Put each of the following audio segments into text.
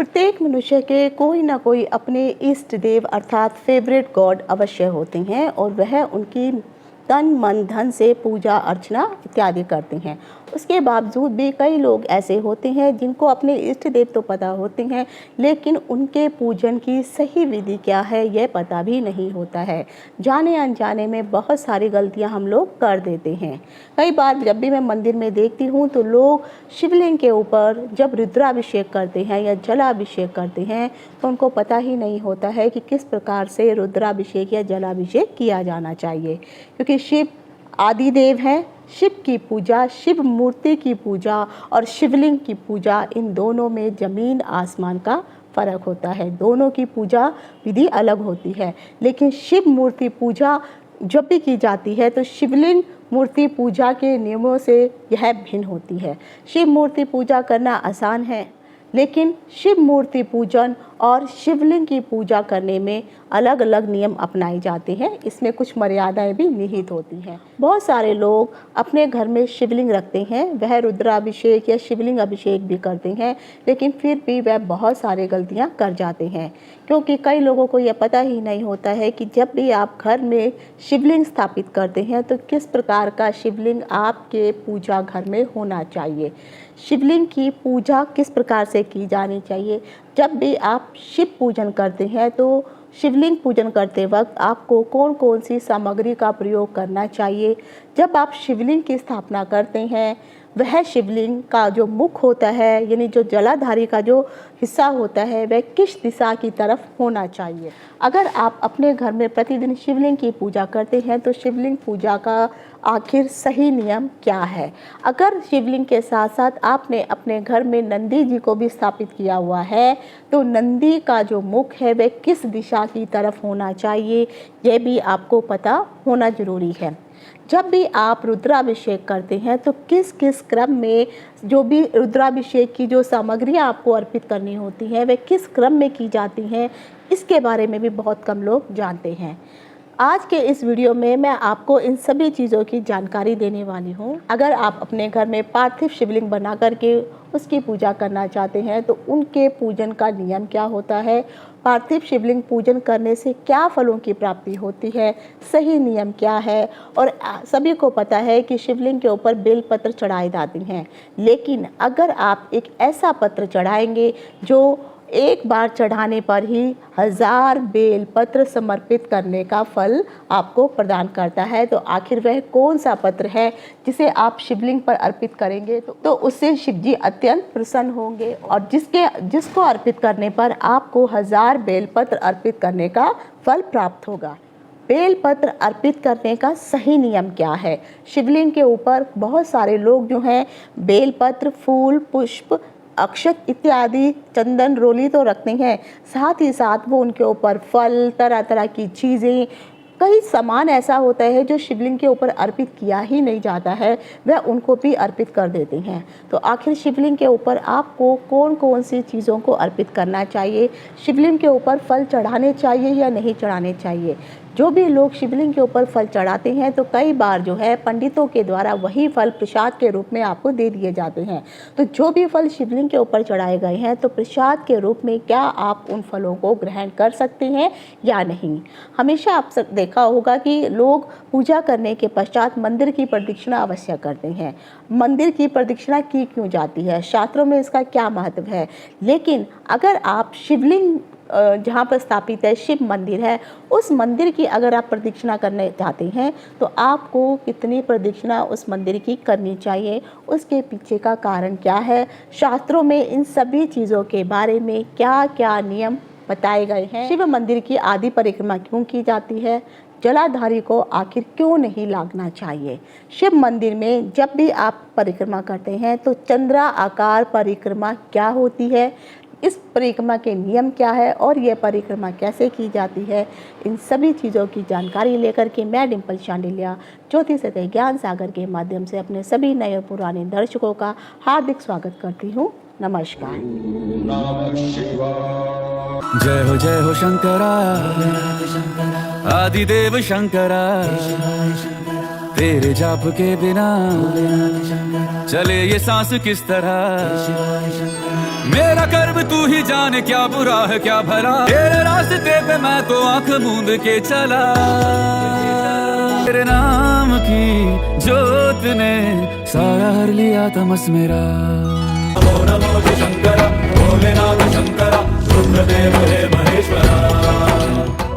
प्रत्येक मनुष्य के कोई ना कोई अपने इष्ट देव अर्थात फेवरेट गॉड अवश्य होते हैं और वह उनकी तन मन धन से पूजा अर्चना इत्यादि करते हैं। उसके बावजूद भी कई लोग ऐसे होते हैं जिनको अपने इष्ट देव तो पता होते हैं, लेकिन उनके पूजन की सही विधि क्या है यह पता भी नहीं होता है। जाने अनजाने में बहुत सारी गलतियां हम लोग कर देते हैं। कई बार जब भी मैं मंदिर में देखती हूँ तो लोग शिवलिंग के ऊपर जब रुद्राभिषेक करते हैं या जलाभिषेक करते हैं तो उनको पता ही नहीं होता है कि किस प्रकार से रुद्राभिषेक या जलाभिषेक किया जाना चाहिए, क्योंकि शिव आदिदेव हैं। शिव की पूजा, शिव मूर्ति की पूजा और शिवलिंग की पूजा, इन दोनों में ज़मीन आसमान का फ़र्क होता है। दोनों की पूजा विधि अलग होती है, लेकिन शिव मूर्ति पूजा जब भी की जाती है तो शिवलिंग मूर्ति पूजा के नियमों से यह भिन्न होती है। शिव मूर्ति पूजा करना आसान है, लेकिन शिव मूर्ति पूजन और शिवलिंग की पूजा करने में अलग अलग नियम अपनाए जाते हैं। इसमें कुछ मर्यादाएं भी निहित होती हैं। बहुत सारे लोग अपने घर में शिवलिंग रखते हैं, वह रुद्राभिषेक या शिवलिंग अभिषेक भी करते हैं, लेकिन फिर भी वह बहुत सारे गलतियां कर जाते हैं, क्योंकि कई लोगों को यह पता ही नहीं होता है कि जब भी आप घर में शिवलिंग स्थापित करते हैं तो किस प्रकार का शिवलिंग आपके पूजा घर में होना चाहिए। शिवलिंग की पूजा किस प्रकार से की जानी चाहिए। जब भी आप शिव पूजन करते हैं तो शिवलिंग पूजन करते वक्त आपको कौन कौन सी सामग्री का प्रयोग करना चाहिए। जब आप शिवलिंग की स्थापना करते हैं, वह शिवलिंग का जो मुख होता है, यानी जो जलाधारी का जो हिस्सा होता है, वह किस दिशा की तरफ होना चाहिए। अगर आप अपने घर में प्रतिदिन शिवलिंग की पूजा करते हैं तो शिवलिंग पूजा का आखिर सही नियम क्या है। अगर शिवलिंग के साथ साथ आपने अपने घर में नंदी जी को भी स्थापित किया हुआ है तो नंदी का जो मुख है वह किस दिशा की तरफ होना चाहिए, यह भी आपको पता होना जरूरी है। जब भी आप रुद्राभिषेक करते हैं तो किस किस क्रम में जो भी रुद्राभिषेक की जो सामग्रियाँ आपको अर्पित करनी होती हैं वह किस क्रम में की जाती हैं, इसके बारे में भी बहुत कम लोग जानते हैं। आज के इस वीडियो में मैं आपको इन सभी चीज़ों की जानकारी देने वाली हूँ। अगर आप अपने घर में पार्थिव शिवलिंग बना करके उसकी पूजा करना चाहते हैं तो उनके पूजन का नियम क्या होता है, पार्थिव शिवलिंग पूजन करने से क्या फलों की प्राप्ति होती है, सही नियम क्या है। और सभी को पता है कि शिवलिंग के ऊपर बेलपत्र चढ़ाए जाते हैं, लेकिन अगर आप एक ऐसा पत्र चढ़ाएंगे जो एक बार चढ़ाने पर ही 1000 बेलपत्र समर्पित करने का फल आपको प्रदान करता है, तो आखिर वह कौन सा पत्र है जिसे आप शिवलिंग पर अर्पित करेंगे तो उससे शिवजी अत्यंत प्रसन्न होंगे और जिसको अर्पित करने पर आपको 1000 बेलपत्र अर्पित करने का फल प्राप्त होगा। बेलपत्र अर्पित करने का सही नियम क्या है। शिवलिंग के ऊपर बहुत सारे लोग जो हैं बेलपत्र, फूल, पुष्प, अक्षत इत्यादि, चंदन, रोली तो रखते हैं, साथ ही साथ वो उनके ऊपर फल, तरह तरह की चीज़ें, कई सामान ऐसा होता है जो शिवलिंग के ऊपर अर्पित किया ही नहीं जाता है, वह उनको भी अर्पित कर देते हैं। तो आखिर शिवलिंग के ऊपर आपको कौन कौन सी चीज़ों को अर्पित करना चाहिए, शिवलिंग के ऊपर फल चढ़ाने चाहिए या नहीं चढ़ाने चाहिए। जो भी लोग शिवलिंग के ऊपर फल चढ़ाते हैं तो कई बार जो है पंडितों के द्वारा वही फल प्रसाद के रूप में आपको दे दिए जाते हैं। तो जो भी फल शिवलिंग के ऊपर चढ़ाए गए हैं तो प्रसाद के रूप में क्या आप उन फलों को ग्रहण कर सकते हैं या नहीं। हमेशा आप देखा होगा कि लोग पूजा करने के पश्चात मंदिर की प्रदक्षिणा अवश्य करते हैं। मंदिर की प्रदक्षिणा की क्यों जाती है, शास्त्रों में इसका क्या महत्व है। लेकिन अगर आप शिवलिंग जहाँ पर स्थापित है, शिव मंदिर है, उस मंदिर की अगर आप प्रदक्षिणा करने चाहते हैं तो आपको कितनी प्रदक्षिणा उस मंदिर की करनी चाहिए, उसके पीछे का कारण क्या है, शास्त्रों में इन सभी चीज़ों के बारे में क्या क्या नियम बताए गए हैं। शिव मंदिर की आदि परिक्रमा क्यों की जाती है, जलाधारी को आखिर क्यों नहीं लागना चाहिए। शिव मंदिर में जब भी आप परिक्रमा करते हैं तो चंद्रा आकार परिक्रमा क्या होती है, इस परिक्रमा के नियम क्या है और यह परिक्रमा कैसे की जाती है, इन सभी चीज़ों की जानकारी लेकर के मैं डिम्पल शांडिल्या ज्योतिष सतह ज्ञान सागर के माध्यम से अपने सभी नए और पुराने दर्शकों का हार्दिक स्वागत करती हूँ। नमस्कार। जय हो शंकरा, आदिदेव शंकरा, तेरे जाप के बिना चले ये सांस किस तरह। मेरा कर्म तू ही जाने, क्या बुरा है क्या भला, तेरे रास्ते पे मैं तो आंख मूंद के चला। तेरे नाम की जोत ने सारा हर लिया तमस मेरा। नमो नमो शंकरा, भोलेनाथ शंकरा, रुद्रदेव हे महेश्वरा।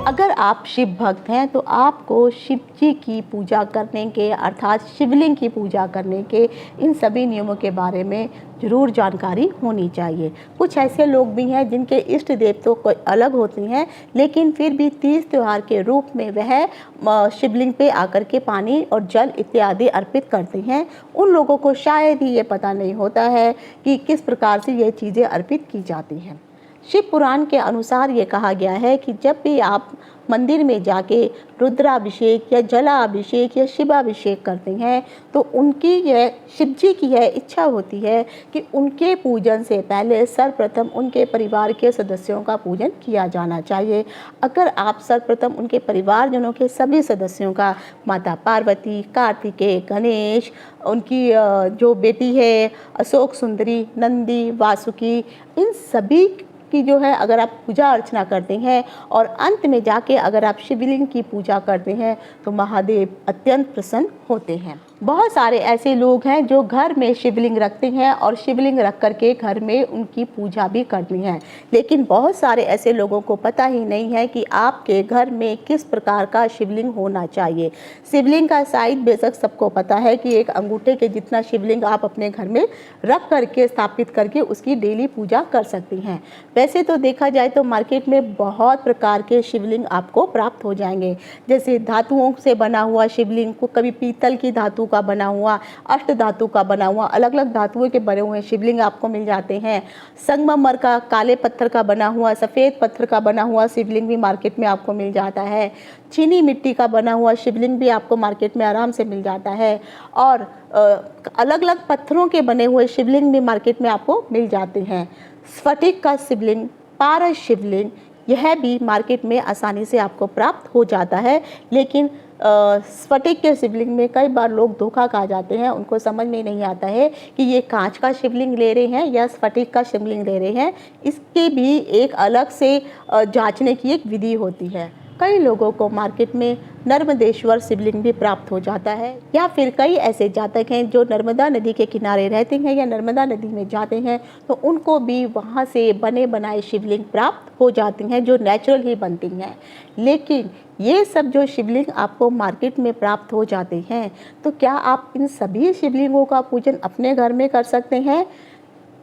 अगर आप शिव भक्त हैं तो आपको शिव जी की पूजा करने के अर्थात शिवलिंग की पूजा करने के इन सभी नियमों के बारे में ज़रूर जानकारी होनी चाहिए। कुछ ऐसे लोग भी हैं जिनके इष्ट देव तो कोई अलग होती हैं, लेकिन फिर भी तीज त्यौहार के रूप में वह शिवलिंग पे आकर के पानी और जल इत्यादि अर्पित करते हैं। उन लोगों को शायद ही ये पता नहीं होता है कि किस प्रकार से ये चीज़ें अर्पित की जाती हैं। शिव पुराण के अनुसार ये कहा गया है कि जब भी आप मंदिर में जाके रुद्राभिषेक या जलाभिषेक या शिवाभिषेक करते हैं तो उनकी यह शिव जी की यह इच्छा होती है कि उनके पूजन से पहले सर्वप्रथम उनके परिवार के सदस्यों का पूजन किया जाना चाहिए। अगर आप सर्वप्रथम उनके परिवारजनों के सभी सदस्यों का, माता पार्वती, कार्तिकेय, गणेश, उनकी जो बेटी है अशोक सुंदरी, नंदी, वासुकी, इन सभी की जो है अगर आप पूजा अर्चना करते हैं और अंत में जाके अगर आप शिवलिंग की पूजा करते हैं तो महादेव अत्यंत प्रसन्न होते हैं। बहुत सारे ऐसे लोग हैं जो घर में शिवलिंग रखते हैं और शिवलिंग रख करके घर में उनकी पूजा भी करती हैं, लेकिन बहुत सारे ऐसे लोगों को पता ही नहीं है कि आपके घर में किस प्रकार का शिवलिंग होना चाहिए। शिवलिंग का साइज बेशक सबको पता है कि एक अंगूठे के जितना शिवलिंग आप अपने घर में रख करके स्थापित करके उसकी डेली पूजा कर सकती हैं। वैसे तो देखा जाए तो मार्केट में बहुत प्रकार के शिवलिंग आपको प्राप्त हो जाएंगे, जैसे धातुओं से बना हुआ शिवलिंग, को कभी पीतल की धातु का बना हुआ, अष्ट धातु का बना हुआ, अलग अलग धातुओं के बने हुए शिवलिंग आपको मिल जाते हैं। संगमरमर का, काले पत्थर का बना हुआ, सफ़ेद पत्थर का बना हुआ शिवलिंग भी मार्केट में आपको मिल जाता है। चीनी मिट्टी का बना हुआ शिवलिंग भी आपको मार्केट में आराम से मिल जाता है और अलग अलग पत्थरों के बने हुए शिवलिंग भी मार्केट में आपको मिल जाते हैं। स्फटिक का शिवलिंग, पारस शिवलिंग, यह भी मार्केट में आसानी से आपको प्राप्त हो जाता है, लेकिन स्फटिक के शिवलिंग में कई बार लोग धोखा खा जाते हैं। उनको समझ में नहीं आता है कि ये कांच का शिवलिंग ले रहे हैं या स्फटिक का शिवलिंग ले रहे हैं। इसके भी एक अलग से जांचने की एक विधि होती है। कई लोगों को मार्केट में नर्मदेश्वर शिवलिंग भी प्राप्त हो जाता है, या फिर कई ऐसे जातक हैं जो नर्मदा नदी के किनारे रहते हैं या नर्मदा नदी में जाते हैं तो उनको भी वहाँ से बने बनाए शिवलिंग प्राप्त हो जाती हैं जो नेचुरल ही बनती हैं। लेकिन ये सब जो शिवलिंग आपको मार्केट में प्राप्त हो जाते हैं तो क्या आप इन सभी शिवलिंगों का पूजन अपने घर में कर सकते हैं?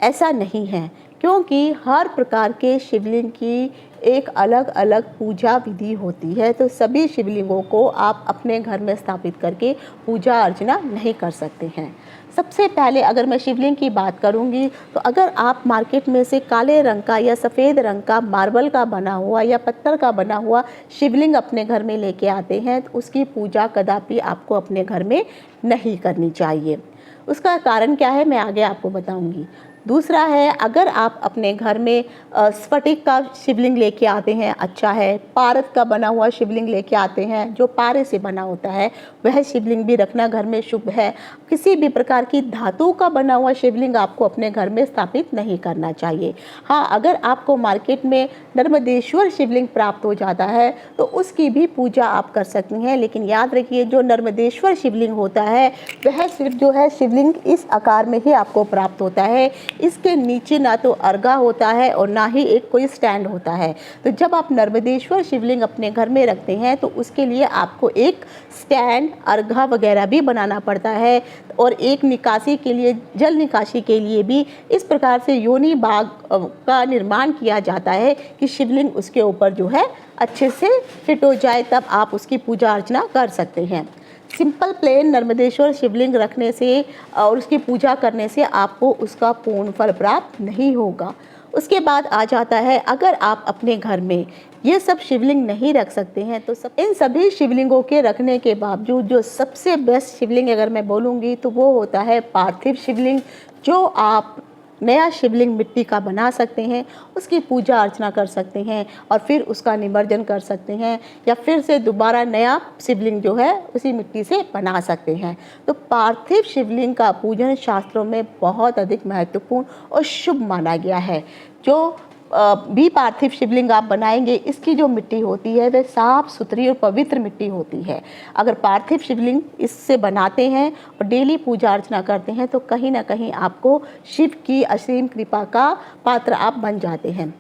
ऐसा नहीं है, क्योंकि हर प्रकार के शिवलिंग की एक अलग अलग पूजा विधि होती है। तो सभी शिवलिंगों को आप अपने घर में स्थापित करके पूजा अर्चना नहीं कर सकते हैं। सबसे पहले अगर मैं शिवलिंग की बात करूंगी तो अगर आप मार्केट में से काले रंग का या सफ़ेद रंग का मार्बल का बना हुआ या पत्थर का बना हुआ शिवलिंग अपने घर में लेके आते हैं तो उसकी पूजा कदापि आपको अपने घर में नहीं करनी चाहिए। उसका कारण क्या है मैं आगे आपको बताऊंगी। दूसरा है, अगर आप अपने घर में स्फटिक का शिवलिंग लेके आते हैं, अच्छा है। पारस का बना हुआ शिवलिंग लेके आते हैं जो पारे से बना होता है, वह शिवलिंग भी रखना घर में शुभ है। किसी भी प्रकार की धातु का बना हुआ शिवलिंग आपको अपने घर में स्थापित नहीं करना चाहिए। हाँ, अगर आपको मार्केट में नर्मदेश्वर शिवलिंग प्राप्त हो जाता है तो उसकी भी पूजा आप कर सकती हैं, लेकिन याद रखिए जो नर्मदेश्वर शिवलिंग होता है वह सिर्फ जो है शिवलिंग इस आकार में ही आपको प्राप्त होता है। इसके नीचे ना तो अर्घा होता है और ना ही एक कोई स्टैंड होता है। तो जब आप नर्मदेश्वर शिवलिंग अपने घर में रखते हैं तो उसके लिए आपको एक स्टैंड, अर्घा वगैरह भी बनाना पड़ता है और एक निकासी के लिए, जल निकासी के लिए भी इस प्रकार से योनि बाग का निर्माण किया जाता है कि शिवलिंग उसके ऊपर जो है अच्छे से फिट हो जाए, तब आप उसकी पूजा अर्चना कर सकते हैं। सिंपल प्लेन नर्मदेश्वर शिवलिंग रखने से और उसकी पूजा करने से आपको उसका पूर्ण फल प्राप्त नहीं होगा। उसके बाद आ जाता है, अगर आप अपने घर में ये सब शिवलिंग नहीं रख सकते हैं तो इन सभी शिवलिंगों के रखने के बावजूद जो सबसे बेस्ट शिवलिंग अगर मैं बोलूँगी तो वो होता है पार्थिव शिवलिंग, जो आप नया शिवलिंग मिट्टी का बना सकते हैं, उसकी पूजा अर्चना कर सकते हैं और फिर उसका निमज्जन कर सकते हैं, या फिर से दोबारा नया शिवलिंग जो है उसी मिट्टी से बना सकते हैं। तो पार्थिव शिवलिंग का पूजन शास्त्रों में बहुत अधिक महत्वपूर्ण और शुभ माना गया है। जो भी पार्थिव शिवलिंग आप बनाएंगे, इसकी जो मिट्टी होती है वह साफ सुथरी और पवित्र मिट्टी होती है। अगर पार्थिव शिवलिंग इससे बनाते हैं और डेली पूजा अर्चना करते हैं तो कहीं ना कहीं आपको शिव की असीम कृपा का पात्र आप बन जाते हैं।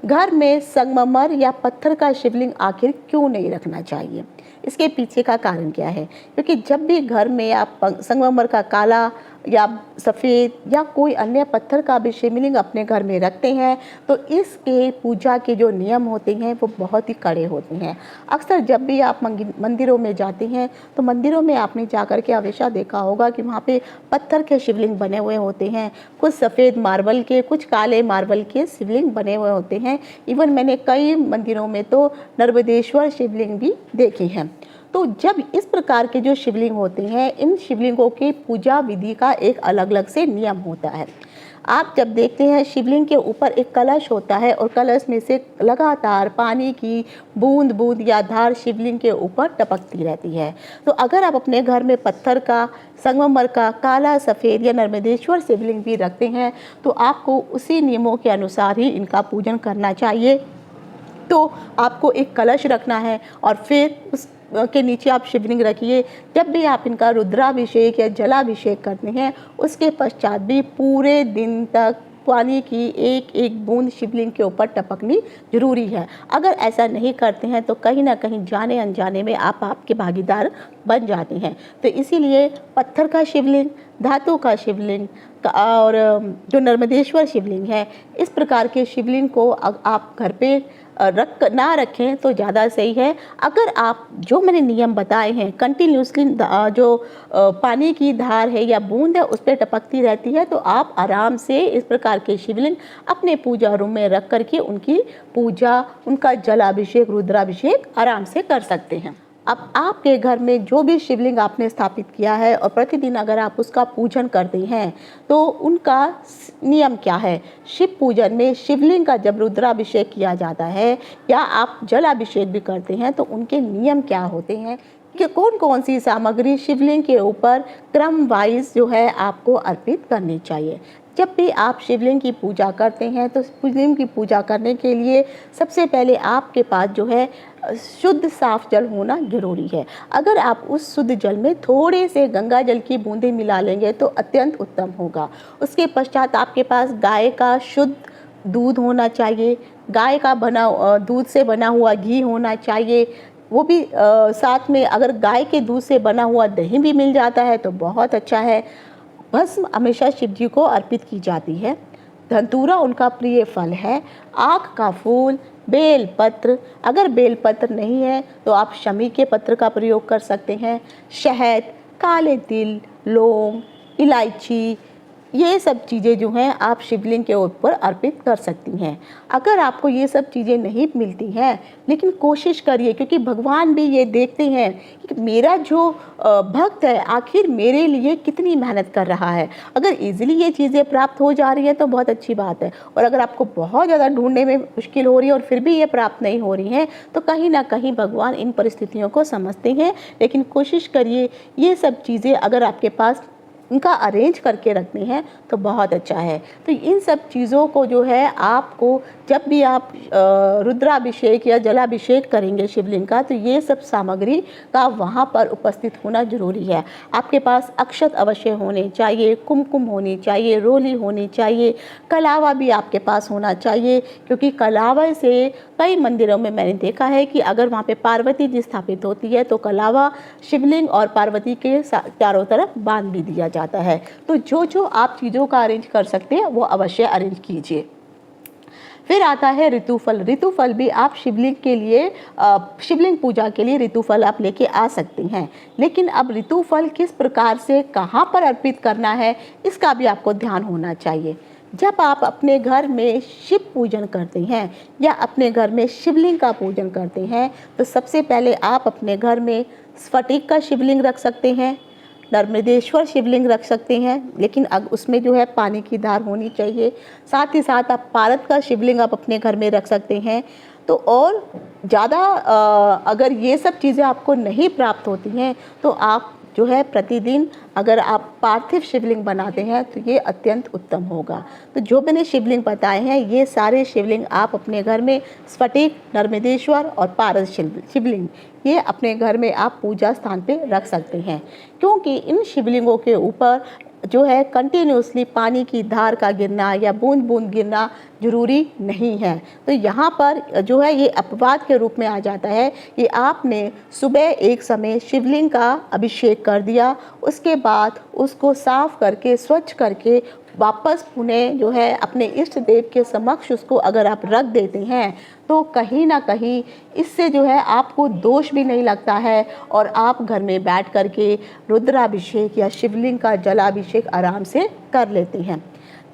घर में संगमरमर या पत्थर का शिवलिंग आखिर क्यों नहीं रखना चाहिए? इसके पीछे का कारण क्या है? क्योंकि जब भी घर में आप संगमरमर का काला या सफ़ेद या कोई अन्य पत्थर का भी शिवलिंग अपने घर में रखते हैं तो इसके पूजा के जो नियम होते हैं वो बहुत ही कड़े होते हैं। अक्सर जब भी आप मंदिरों में जाते हैं तो मंदिरों में आपने जाकर के हमेशा देखा होगा कि वहाँ पे पत्थर के शिवलिंग बने हुए होते हैं, कुछ सफ़ेद मार्बल के, कुछ काले मार्बल के शिवलिंग बने हुए होते हैं। इवन मैंने कई मंदिरों में तो नर्मदेश्वर शिवलिंग भी देखे हैं। तो जब इस प्रकार के जो शिवलिंग होते हैं, इन शिवलिंगों की पूजा विधि का एक अलग अलग से नियम होता है। आप जब देखते हैं शिवलिंग के ऊपर एक कलश होता है और कलश में से लगातार पानी की बूंद बूंद या धार शिवलिंग के ऊपर टपकती रहती है। तो अगर आप अपने घर में पत्थर का, संगमरमर का, काला, सफ़ेद या नर्मदेश्वर शिवलिंग भी रखते हैं तो आपको उसी नियमों के अनुसार ही इनका पूजन करना चाहिए। तो आपको एक कलश रखना है और फिर उस के नीचे आप शिवलिंग रखिए। जब भी आप इनका रुद्राभिषेक या जलाभिषेक करते हैं उसके पश्चात भी पूरे दिन तक पानी की एक एक बूंद शिवलिंग के ऊपर टपकनी जरूरी है। अगर ऐसा नहीं करते हैं तो कहीं ना कहीं जाने अनजाने में आप आपके भागीदार बन जाते हैं। तो इसीलिए पत्थर का शिवलिंग, धातु का शिवलिंग और जो नर्मदेश्वर शिवलिंग है, इस प्रकार के शिवलिंग को आप घर पे ना रखें तो ज़्यादा सही है। अगर आप जो मैंने नियम बताए हैं कंटिन्यूसली जो पानी की धार है या बूंद है उस पर टपकती रहती है तो आप आराम से इस प्रकार के शिवलिंग अपने पूजा रूम में रख करके उनकी पूजा, उनका जलाभिषेक, रुद्राभिषेक आराम से कर सकते हैं। अब आपके घर में जो भी शिवलिंग आपने स्थापित किया है और प्रतिदिन अगर आप उसका पूजन करते हैं तो उनका नियम क्या है? शिव पूजन में शिवलिंग का जब रुद्राभिषेक किया जाता है या आप जलाभिषेक भी करते हैं तो उनके नियम क्या होते हैं कि कौन कौन सी सामग्री शिवलिंग के ऊपर क्रम वाइज जो है आपको अर्पित करनी चाहिए। जब भी आप शिवलिंग की पूजा करते हैं तो शिवलिंग की पूजा करने के लिए सबसे पहले आपके पास जो है शुद्ध साफ जल होना जरूरी है। अगर आप उस शुद्ध जल में थोड़े से गंगा जल की बूंदें मिला लेंगे तो अत्यंत उत्तम होगा। उसके पश्चात आपके पास गाय का शुद्ध दूध होना चाहिए, गाय का दूध से बना हुआ घी होना चाहिए। वो भी साथ में अगर गाय के दूध से बना हुआ दही भी मिल जाता है तो बहुत अच्छा है। भस्म हमेशा शिव जी को अर्पित की जाती है। धतूरा उनका प्रिय फल है। आक का फूल, बेलपत्र, अगर बेलपत्र नहीं है तो आप शमी के पत्र का प्रयोग कर सकते हैं। शहद, काले तिल, लौंग, इलायची, ये सब चीज़ें जो हैं आप शिवलिंग के ऊपर अर्पित कर सकती हैं। अगर आपको ये सब चीज़ें नहीं मिलती हैं लेकिन कोशिश करिए, क्योंकि भगवान भी ये देखते हैं कि मेरा जो भक्त है आखिर मेरे लिए कितनी मेहनत कर रहा है। अगर इजीली ये चीज़ें प्राप्त हो जा रही हैं तो बहुत अच्छी बात है, और अगर आपको बहुत ज़्यादा ढूंढने में मुश्किल हो रही है और फिर भी ये प्राप्त नहीं हो रही हैं तो कहीं ना कहीं भगवान इन परिस्थितियों को समझते हैं। लेकिन कोशिश करिए ये सब चीज़ें अगर आपके पास इनका अरेंज करके रखनी है तो बहुत अच्छा है। तो इन सब चीज़ों को जो है आपको जब भी आप रुद्राभिषेक या जलाभिषेक करेंगे शिवलिंग का तो ये सब सामग्री का वहाँ पर उपस्थित होना जरूरी है। आपके पास अक्षत अवश्य होने चाहिए, कुमकुम होनी चाहिए, रोली होनी चाहिए, कलावा भी आपके पास होना चाहिए, क्योंकि कलावा से कई मंदिरों में मैंने देखा है कि अगर वहाँ पे पार्वती जी स्थापित होती है तो कलावा शिवलिंग और पार्वती के चारों तरफ बांध भी दिया जाता है। तो जो जो आप चीज़ों का अरेंज कर सकते हैं वो अवश्य अरेंज कीजिए। फिर आता है ऋतुफल। ऋतुफल भी आप शिवलिंग के लिए शिवलिंग पूजा के लिए ऋतुफल आप लेके आ सकते हैं। लेकिन अब ऋतुफल किस प्रकार से कहाँ पर अर्पित करना है इसका भी आपको ध्यान होना चाहिए। जब आप अपने घर में शिव पूजन करते हैं या अपने घर में शिवलिंग का पूजन करते हैं तो सबसे पहले आप अपने घर में स्फटिक का शिवलिंग रख सकते हैं, नर्मदेश्वर शिवलिंग रख सकते हैं, लेकिन अब उसमें जो है पानी की धार होनी चाहिए। साथ ही साथ आप पारद का शिवलिंग आप अपने घर में रख सकते हैं। तो और ज़्यादा अगर ये सब चीज़ें आपको नहीं प्राप्त होती हैं तो आप जो है प्रतिदिन अगर आप पार्थिव शिवलिंग बनाते हैं तो ये अत्यंत उत्तम होगा। तो जो मैंने शिवलिंग बताए हैं ये सारे शिवलिंग आप अपने घर में स्फटिक, नर्मदेश्वर और पारद शिवलिंग ये अपने घर में आप पूजा स्थान पे रख सकते हैं, क्योंकि इन शिवलिंगों के ऊपर जो है कंटिन्यूसली पानी की धार का गिरना या बूंद बूंद गिरना जरूरी नहीं है। तो यहाँ पर जो है ये अपवाद के रूप में आ जाता है कि आपने सुबह एक समय शिवलिंग का अभिषेक कर दिया, उसके बाद उसको साफ करके स्वच्छ करके वापस पुनः जो है अपने इष्ट देव के समक्ष उसको अगर आप रख देते हैं तो कहीं ना कहीं इससे जो है आपको दोष भी नहीं लगता है और आप घर में बैठ करके रुद्राभिषेक या शिवलिंग का जलाभिषेक आराम से कर लेते हैं।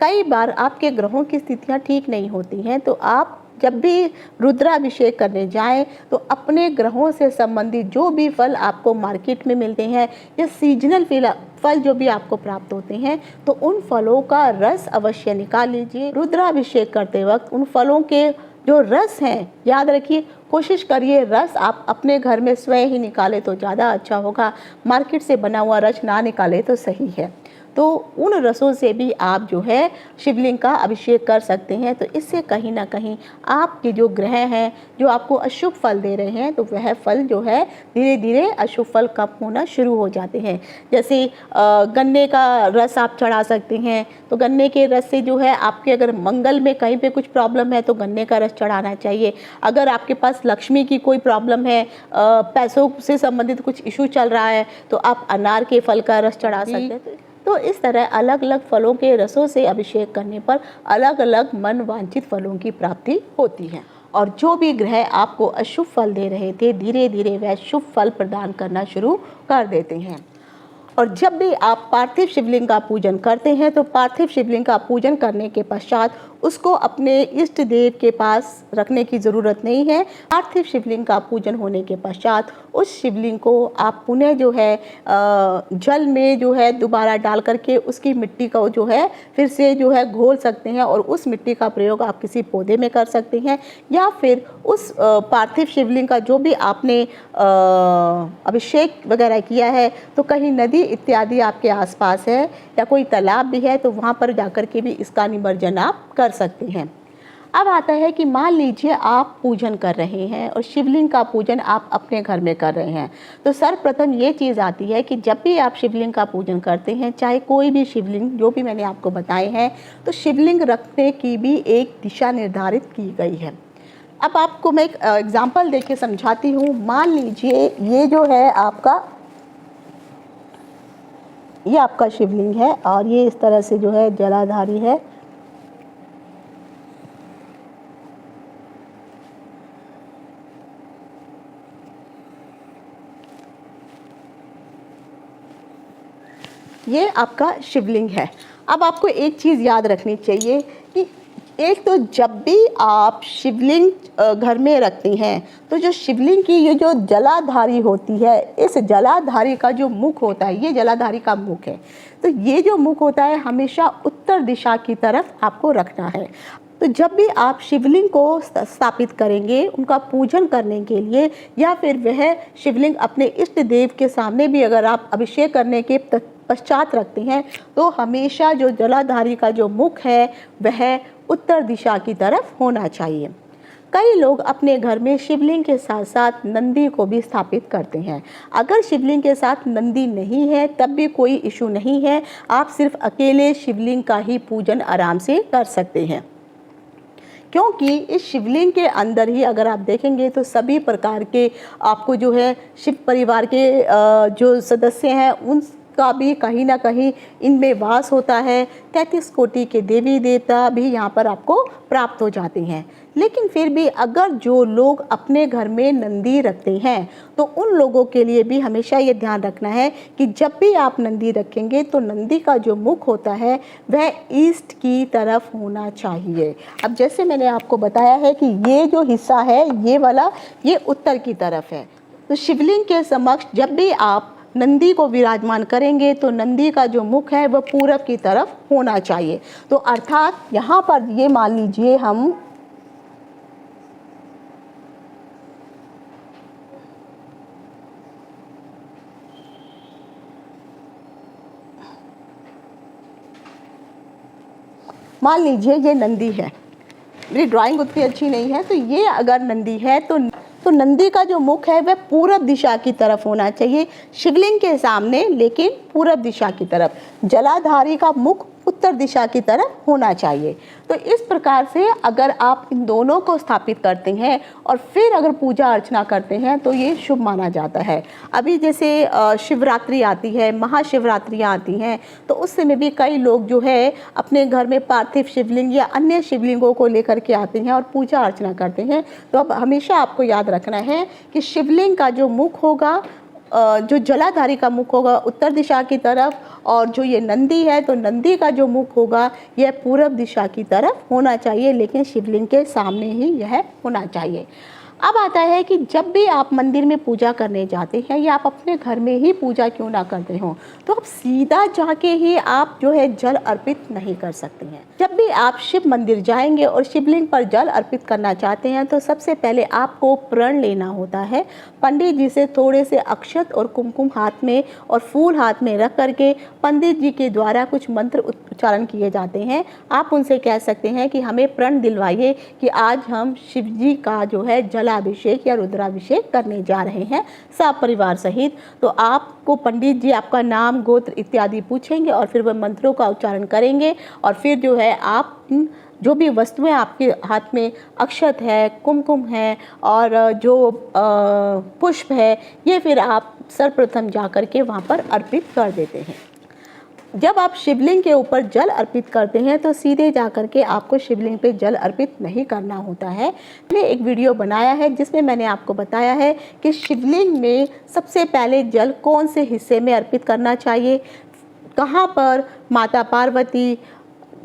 कई बार आपके ग्रहों की स्थितियां ठीक नहीं होती हैं, तो आप जब भी रुद्राभिषेक करने जाएं तो अपने ग्रहों से संबंधित जो भी फल आपको मार्केट में मिलते हैं या सीजनल फल जो भी आपको प्राप्त होते हैं तो उन फलों का रस अवश्य निकाल लीजिए। रुद्राभिषेक करते वक्त उन फलों के जो रस हैं, याद रखिए, कोशिश करिए रस आप अपने घर में स्वयं ही निकाले तो ज़्यादा अच्छा होगा, मार्केट से बना हुआ रस ना निकाले तो सही है। तो उन रसों से भी आप जो है शिवलिंग का अभिषेक कर सकते हैं। तो इससे कहीं ना कहीं आपके जो ग्रह हैं जो आपको अशुभ फल दे रहे हैं तो वह फल जो है धीरे धीरे अशुभ फल कम होना शुरू हो जाते हैं। जैसे गन्ने का रस आप चढ़ा सकते हैं, तो गन्ने के रस से जो है आपके अगर मंगल में कहीं पे कुछ प्रॉब्लम है तो गन्ने का रस चढ़ाना चाहिए। अगर आपके पास लक्ष्मी की कोई प्रॉब्लम है, पैसों से संबंधित कुछ इशू चल रहा है तो आप अनार के फल का रस चढ़ा सकते हैं। तो इस तरह अलग अलग फलों के रसों से अभिषेक करने पर अलग अलग मन वांछित फलों की प्राप्ति होती है। और जो भी ग्रह आपको अशुभ फल दे रहे थे धीरे धीरे वह शुभ फल प्रदान करना शुरू कर देते हैं। और जब भी आप पार्थिव शिवलिंग का पूजन करते हैं तो पार्थिव शिवलिंग का पूजन करने के पश्चात उसको अपने इष्ट देव के पास रखने की ज़रूरत नहीं है। पार्थिव शिवलिंग का पूजन होने के पश्चात उस शिवलिंग को आप पुनः जो है जल में जो है दोबारा डाल करके उसकी मिट्टी को जो है फिर से जो है घोल सकते हैं और उस मिट्टी का प्रयोग आप किसी पौधे में कर सकते हैं, या फिर उस पार्थिव शिवलिंग का जो भी आपने अभिषेक वगैरह किया है तो कहीं नदी इत्यादि आपके आसपास है या कोई तालाब भी है तो वहाँ पर जाकर के भी इसका निमज्जन आप कर सकते हैं। अब आता है कि मान लीजिए आप पूजन कर रहे हैं और शिवलिंग का पूजन आप अपने घर में कर रहे हैं, तो सर्वप्रथम ये चीज़ आती है कि जब भी आप शिवलिंग का पूजन करते हैं, चाहे कोई भी शिवलिंग जो भी मैंने आपको बताए हैं, तो शिवलिंग रखने की भी एक दिशा निर्धारित की गई है। अब आपको मैं एक एग्जाम्पल दे के समझाती हूँ। मान लीजिए ये जो है आपका शिवलिंग है और ये इस तरह से जो है जलाधारी है। ये आपका शिवलिंग है। अब आपको एक चीज़ याद रखनी चाहिए कि एक तो जब भी आप शिवलिंग घर में रखते हैं तो जो शिवलिंग की ये जो जलाधारी होती है, इस जलाधारी का जो मुख होता है, ये जलाधारी का मुख है, तो ये जो मुख होता है हमेशा उत्तर दिशा की तरफ आपको रखना है। तो जब भी आप शिवलिंग को स्थापित करेंगे उनका पूजन करने के लिए, या फिर वह शिवलिंग अपने इष्ट देव के सामने भी अगर आप अभिषेक करने के पश्चात रखते हैं तो हमेशा जो जलाधारी का जो मुख है वह उत्तर दिशा की तरफ होना चाहिए। कई लोग अपने घर में शिवलिंग के साथ साथ नंदी को भी स्थापित करते हैं। अगर शिवलिंग के साथ नंदी नहीं है तब भी कोई इशू नहीं है, आप सिर्फ अकेले शिवलिंग का ही पूजन आराम से कर सकते हैं, क्योंकि इस शिवलिंग के अंदर ही अगर आप देखेंगे तो सभी प्रकार के आपको जो है शिव परिवार के जो सदस्य हैं उनका भी कहीं ना कहीं इनमें वास होता है। 33 कोटि के देवी देवता भी यहाँ पर आपको प्राप्त हो जाते हैं। लेकिन फिर भी अगर जो लोग अपने घर में नंदी रखते हैं तो उन लोगों के लिए भी हमेशा ये ध्यान रखना है कि जब भी आप नंदी रखेंगे तो नंदी का जो मुख होता है वह ईस्ट की तरफ होना चाहिए। अब जैसे मैंने आपको बताया है कि ये जो हिस्सा है ये वाला ये उत्तर की तरफ है, तो शिवलिंग के समक्ष जब भी आप नंदी को विराजमान करेंगे तो नंदी का जो मुख है वह पूरब की तरफ होना चाहिए। तो अर्थात यहाँ पर ये मान लीजिए हम मान लीजिए ये नंदी है, मेरी ड्राइंग उतनी अच्छी नहीं है, तो ये अगर नंदी है तो नंदी का जो मुख है वह पूरब दिशा की तरफ होना चाहिए, शिवलिंग के सामने लेकिन पूरब दिशा की तरफ। जलाधारी का मुख उत्तर दिशा की तरफ होना चाहिए। तो इस प्रकार से अगर आप इन दोनों को स्थापित करते हैं और फिर अगर पूजा अर्चना करते हैं तो ये शुभ माना जाता है। अभी जैसे शिवरात्रि आती है, महाशिवरात्रियाँ आती हैं, तो उस समय भी कई लोग जो है अपने घर में पार्थिव शिवलिंग या अन्य शिवलिंगों को लेकर के आते हैं और पूजा अर्चना करते हैं। तो अब हमेशा आपको याद रखना है कि शिवलिंग का जो मुख होगा, जो जलाधारी का मुख होगा उत्तर दिशा की तरफ, और जो ये नंदी है तो नंदी का जो मुख होगा यह पूरब दिशा की तरफ होना चाहिए, लेकिन शिवलिंग के सामने ही यह होना चाहिए। अब आता है कि जब भी आप मंदिर में पूजा करने जाते हैं या आप अपने घर में ही पूजा क्यों ना करते हो, तो आप सीधा जाके ही आप जो है जल अर्पित नहीं कर सकते हैं। जब भी आप शिव मंदिर जाएंगे और शिवलिंग पर जल अर्पित करना चाहते हैं तो सबसे पहले आपको प्रण लेना होता है। पंडित जी से थोड़े से अक्षत और कुमकुम हाथ में और फूल हाथ में रख करके पंडित जी के द्वारा कुछ मंत्र उच्चारण किए जाते हैं। आप उनसे कह सकते हैं कि हमें प्रण दिलवाइए कि आज हम शिव जी का जो है जलाभिषेक या रुद्राभिषेक करने जा रहे हैं सब परिवार सहित। तो आपको पंडित जी आपका नाम, गोत्र इत्यादि पूछेंगे और फिर वह मंत्रों का उच्चारण करेंगे और फिर जो है आप जो भी वस्तुएं आपके हाथ में, अक्षत है, कुमकुम है और जो पुष्प है, ये फिर आप सर्वप्रथम जा कर के वहाँ पर अर्पित कर देते हैं। जब आप शिवलिंग के ऊपर जल अर्पित करते हैं तो सीधे जा कर के आपको शिवलिंग पे जल अर्पित नहीं करना होता है। मैंने एक वीडियो बनाया है जिसमें मैंने आपको बताया है कि शिवलिंग में सबसे पहले जल कौन से हिस्से में अर्पित करना चाहिए, कहाँ पर माता पार्वती,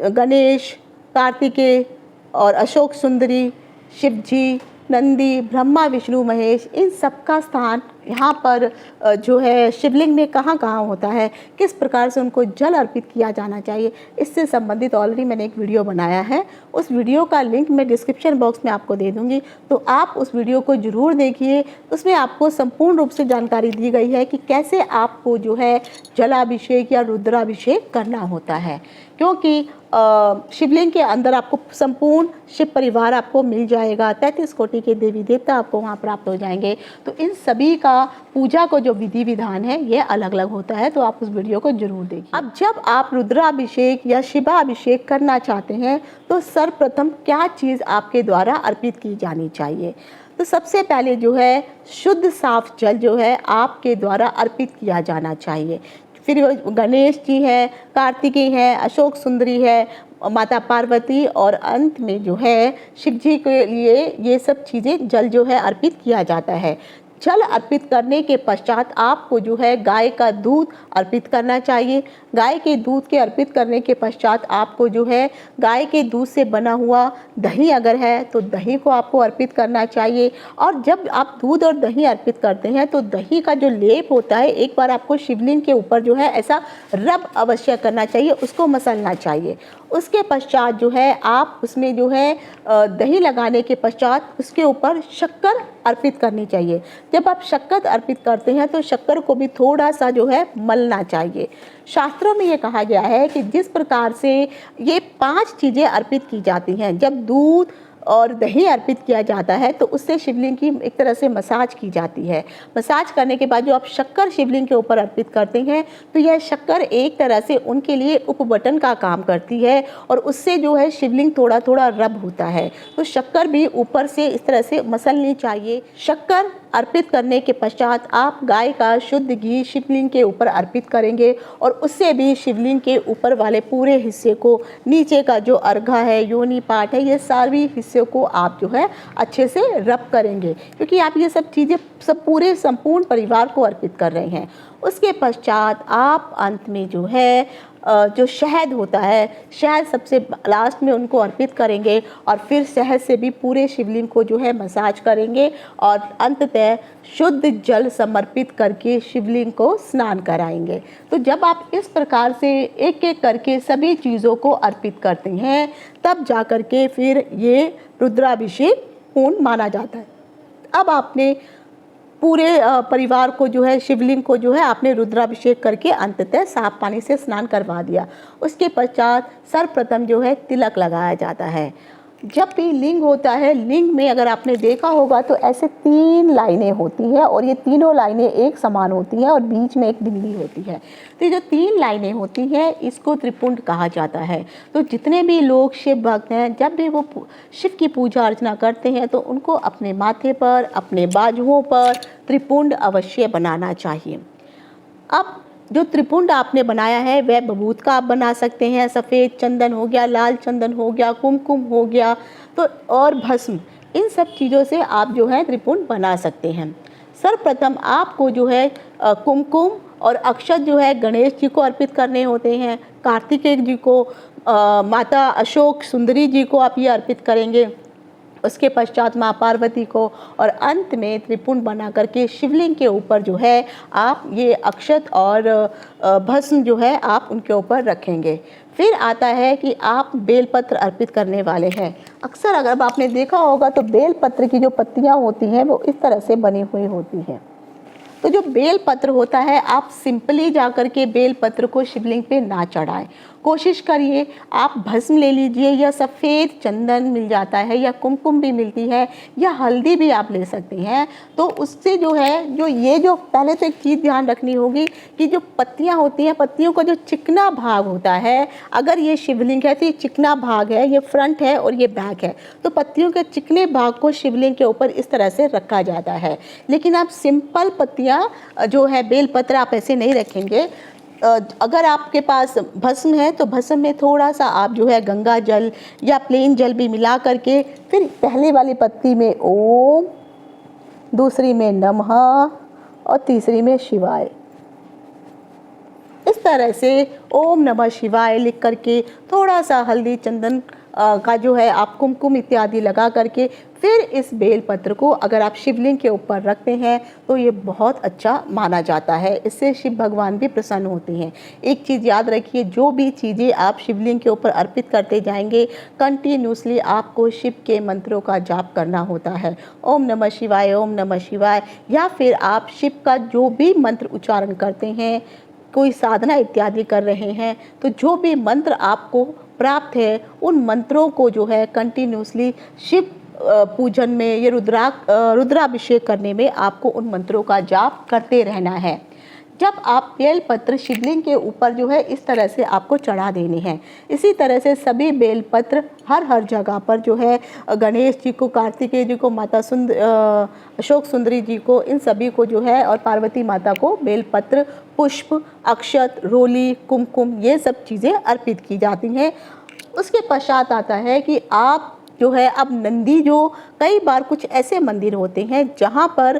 गणेश, कार्तिकेय और अशोक सुंदरी, शिव जी, नंदी, ब्रह्मा, विष्णु, महेश, इन सब का स्थान यहाँ पर जो है शिवलिंग में कहाँ कहाँ होता है, किस प्रकार से उनको जल अर्पित किया जाना चाहिए, इससे संबंधित ऑलरेडी मैंने एक वीडियो बनाया है। उस वीडियो का लिंक मैं डिस्क्रिप्शन बॉक्स में आपको दे दूँगी, तो आप उस वीडियो को ज़रूर देखिए। उसमें आपको संपूर्ण रूप से जानकारी दी गई है कि कैसे आपको जो है जलाभिषेक या रुद्राभिषेक करना होता है, क्योंकि शिवलिंग के अंदर आपको संपूर्ण शिव परिवार आपको मिल जाएगा, 33 कोटि के देवी देवता आपको वहाँ प्राप्त हो जाएंगे। तो इन सभी का पूजा को जो विधि विधान है ये अलग अलग होता है, तो आप उस वीडियो को जरूर देखिए। अब जब आप रुद्राभिषेक या शिवाभिषेक करना चाहते हैं तो सर्वप्रथम क्या चीज़ आपके द्वारा अर्पित की जानी चाहिए, तो सबसे पहले जो है शुद्ध साफ जल जो है आपके द्वारा अर्पित किया जाना चाहिए। फिर गणेश जी है, कार्तिकेय है, अशोक सुंदरी है, माता पार्वती और अंत में जो है शिव जी के लिए ये सब चीज़ें जल जो है अर्पित किया जाता है। जल अर्पित करने के पश्चात आपको जो है गाय का दूध अर्पित करना चाहिए। गाय के दूध के अर्पित करने के पश्चात आपको जो है गाय के दूध से बना हुआ दही अगर है तो दही को आपको अर्पित करना चाहिए। और जब आप दूध और दही अर्पित करते हैं तो दही का जो लेप होता है एक बार आपको शिवलिंग के ऊपर जो है ऐसा रब अवश्य करना चाहिए, उसको मसलना चाहिए। उसके पश्चात जो है आप उसमें जो है दही लगाने के पश्चात उसके ऊपर शक्कर अर्पित करनी चाहिए। जब आप शक्कर अर्पित करते हैं तो शक्कर को भी थोड़ा सा जो है मलना चाहिए। शास्त्रों में ये कहा गया है कि जिस प्रकार से ये 5 चीज़ें अर्पित की जाती हैं, जब दूध और दही अर्पित किया जाता है तो उससे शिवलिंग की एक तरह से मसाज की जाती है। मसाज करने के बाद जो आप शक्कर शिवलिंग के ऊपर अर्पित करते हैं तो यह शक्कर एक तरह से उनके लिए उपबटन का काम करती है और उससे जो है शिवलिंग थोड़ा थोड़ा रब होता है। तो शक्कर भी ऊपर से इस तरह से मसलनी चाहिए। शक्कर अर्पित करने के पश्चात आप गाय का शुद्ध घी शिवलिंग के ऊपर अर्पित करेंगे और उससे भी शिवलिंग के ऊपर वाले पूरे हिस्से को, नीचे का जो अर्घा है, योनि पाठ है, ये सारी हिस्से को आप जो है अच्छे से रब करेंगे, क्योंकि आप ये सब चीज़ें सब पूरे संपूर्ण परिवार को अर्पित कर रहे हैं। उसके पश्चात आप अंत में जो है जो शहद होता है, शहद सबसे लास्ट में उनको अर्पित करेंगे और फिर शहद से भी पूरे शिवलिंग को जो है मसाज करेंगे और अंततः शुद्ध जल समर्पित करके शिवलिंग को स्नान कराएंगे। तो जब आप इस प्रकार से एक एक करके सभी चीज़ों को अर्पित करते हैं तब जा कर के फिर ये रुद्राभिषेक पूर्ण माना जाता है। अब आपने पूरे परिवार को जो है, शिवलिंग को जो है आपने रुद्राभिषेक करके अंततः साफ पानी से स्नान करवा दिया। उसके पश्चात सर्वप्रथम जो है तिलक लगाया जाता है। जब भी लिंग होता है, लिंग में अगर आपने देखा होगा तो ऐसे 3 लाइनें होती हैं और ये तीनों लाइनें एक समान होती हैं और बीच में एक बिंदी होती है। तो ये जो 3 लाइनें होती हैं इसको त्रिपुंड कहा जाता है। तो जितने भी लोग शिव भक्त हैं, जब भी वो शिव की पूजा अर्चना करते हैं तो उनको अपने माथे पर, अपने बाजुओं पर त्रिपुंड अवश्य बनाना चाहिए। अब जो त्रिपुंड आपने बनाया है वह बबूत का आप बना सकते हैं, सफ़ेद चंदन हो गया, लाल चंदन हो गया, कुमकुम हो गया, तो और भस्म, इन सब चीज़ों से आप जो है त्रिपुंड बना सकते हैं। सर्वप्रथम आपको जो है कुमकुम और अक्षत जो है गणेश जी को अर्पित करने होते हैं, कार्तिकेय जी को, माता अशोक सुंदरी जी को आप ये अर्पित करेंगे, उसके पश्चात माँ पार्वती को, और अंत में त्रिपुंड बना करके शिवलिंग के ऊपर जो है आप ये अक्षत और भस्म जो है आप उनके ऊपर रखेंगे। फिर आता है कि आप बेलपत्र अर्पित करने वाले हैं। अक्सर अगर आपने देखा होगा तो बेलपत्र की जो पत्तियाँ होती हैं वो इस तरह से बनी हुई होती हैं। तो जो बेलपत्र होता है आप सिंपली जा कर के बेलपत्र को शिवलिंग पे ना चढ़ाएं। कोशिश करिए आप भस्म ले लीजिए, या सफ़ेद चंदन मिल जाता है, या कुमकुम भी मिलती है, या हल्दी भी आप ले सकते हैं। तो उससे जो है जो पहले तो एक चीज़ ध्यान रखनी होगी कि जो पत्तियां होती हैं, पत्तियों का जो चिकना भाग होता है, अगर ये शिवलिंग है तो ये चिकना भाग है, ये फ्रंट है और ये बैक है, तो पत्तियों के चिकने भाग को शिवलिंग के ऊपर इस तरह से रखा जाता है। लेकिन आप सिंपल पत्तियाँ जो है बेलपत्र आप ऐसे नहीं रखेंगे। अगर आपके पास भस्म है तो भस्म में थोड़ा सा आप जो है गंगा जल या प्लेन जल भी मिला करके फिर पहले वाली पत्ती में ओम, दूसरी में नमः और तीसरी में शिवाय, इस तरह से ओम नमः शिवाय लिख करके थोड़ा सा हल्दी चंदन का जो है आप कुमकुम इत्यादि लगा करके फिर इस बेलपत्र को अगर आप शिवलिंग के ऊपर रखते हैं तो ये बहुत अच्छा माना जाता है। इससे शिव भगवान भी प्रसन्न होते हैं। एक चीज़ याद रखिए, जो भी चीज़ें आप शिवलिंग के ऊपर अर्पित करते जाएंगे कंटिन्यूसली आपको शिव के मंत्रों का जाप करना होता है। ओम नमः शिवाय, ओम नमः शिवाय, या फिर आप शिव का जो भी मंत्र उच्चारण करते हैं, कोई साधना इत्यादि कर रहे हैं, तो जो भी मंत्र आपको प्राप्त है उन मंत्रों को जो है कंटिन्यूसली शिव पूजन में, ये रुद्राभिषेक करने में आपको उन मंत्रों का जाप करते रहना है। जब आप बेलपत्र शिवलिंग के ऊपर जो है इस तरह से आपको चढ़ा देने हैं। इसी तरह से सभी बेलपत्र हर जगह पर जो है गणेश जी को, कार्तिकेय जी को, माता अशोक सुंदरी जी को, इन सभी को जो है, और पार्वती माता को बेलपत्र, पुष्प, अक्षत, रोली, कुमकुम, ये सब चीज़ें अर्पित की जाती हैं। उसके पश्चात आता है कि आप जो है अब नंदी, जो कई बार कुछ ऐसे मंदिर होते हैं जहाँ पर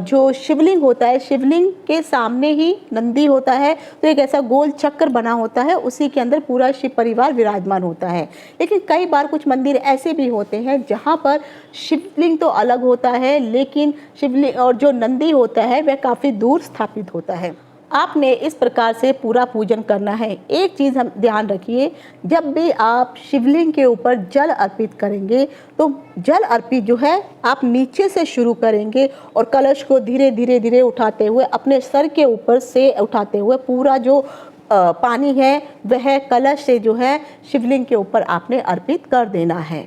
जो शिवलिंग होता है, शिवलिंग के सामने ही नंदी होता है, तो एक ऐसा गोल चक्र बना होता है, उसी के अंदर पूरा शिव परिवार विराजमान होता है। लेकिन कई बार कुछ मंदिर ऐसे भी होते हैं जहाँ पर शिवलिंग तो अलग होता है लेकिन शिवलिंग और जो नंदी होता है वह काफ़ी दूर स्थापित होता है। आपने इस प्रकार से पूरा पूजन करना है। एक चीज़ हम ध्यान रखिए, जब भी आप शिवलिंग के ऊपर जल अर्पित करेंगे तो जल अर्पित जो है आप नीचे से शुरू करेंगे और कलश को धीरे धीरे उठाते हुए, अपने सर के ऊपर से उठाते हुए पूरा जो पानी है वह कलश से जो है शिवलिंग के ऊपर आपने अर्पित कर देना है।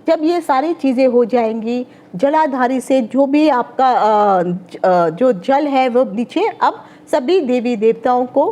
जब ये सारी चीज़ें हो जाएंगी, जलाधारी से जो भी आपका जो जल है वो नीचे अब सभी देवी देवताओं को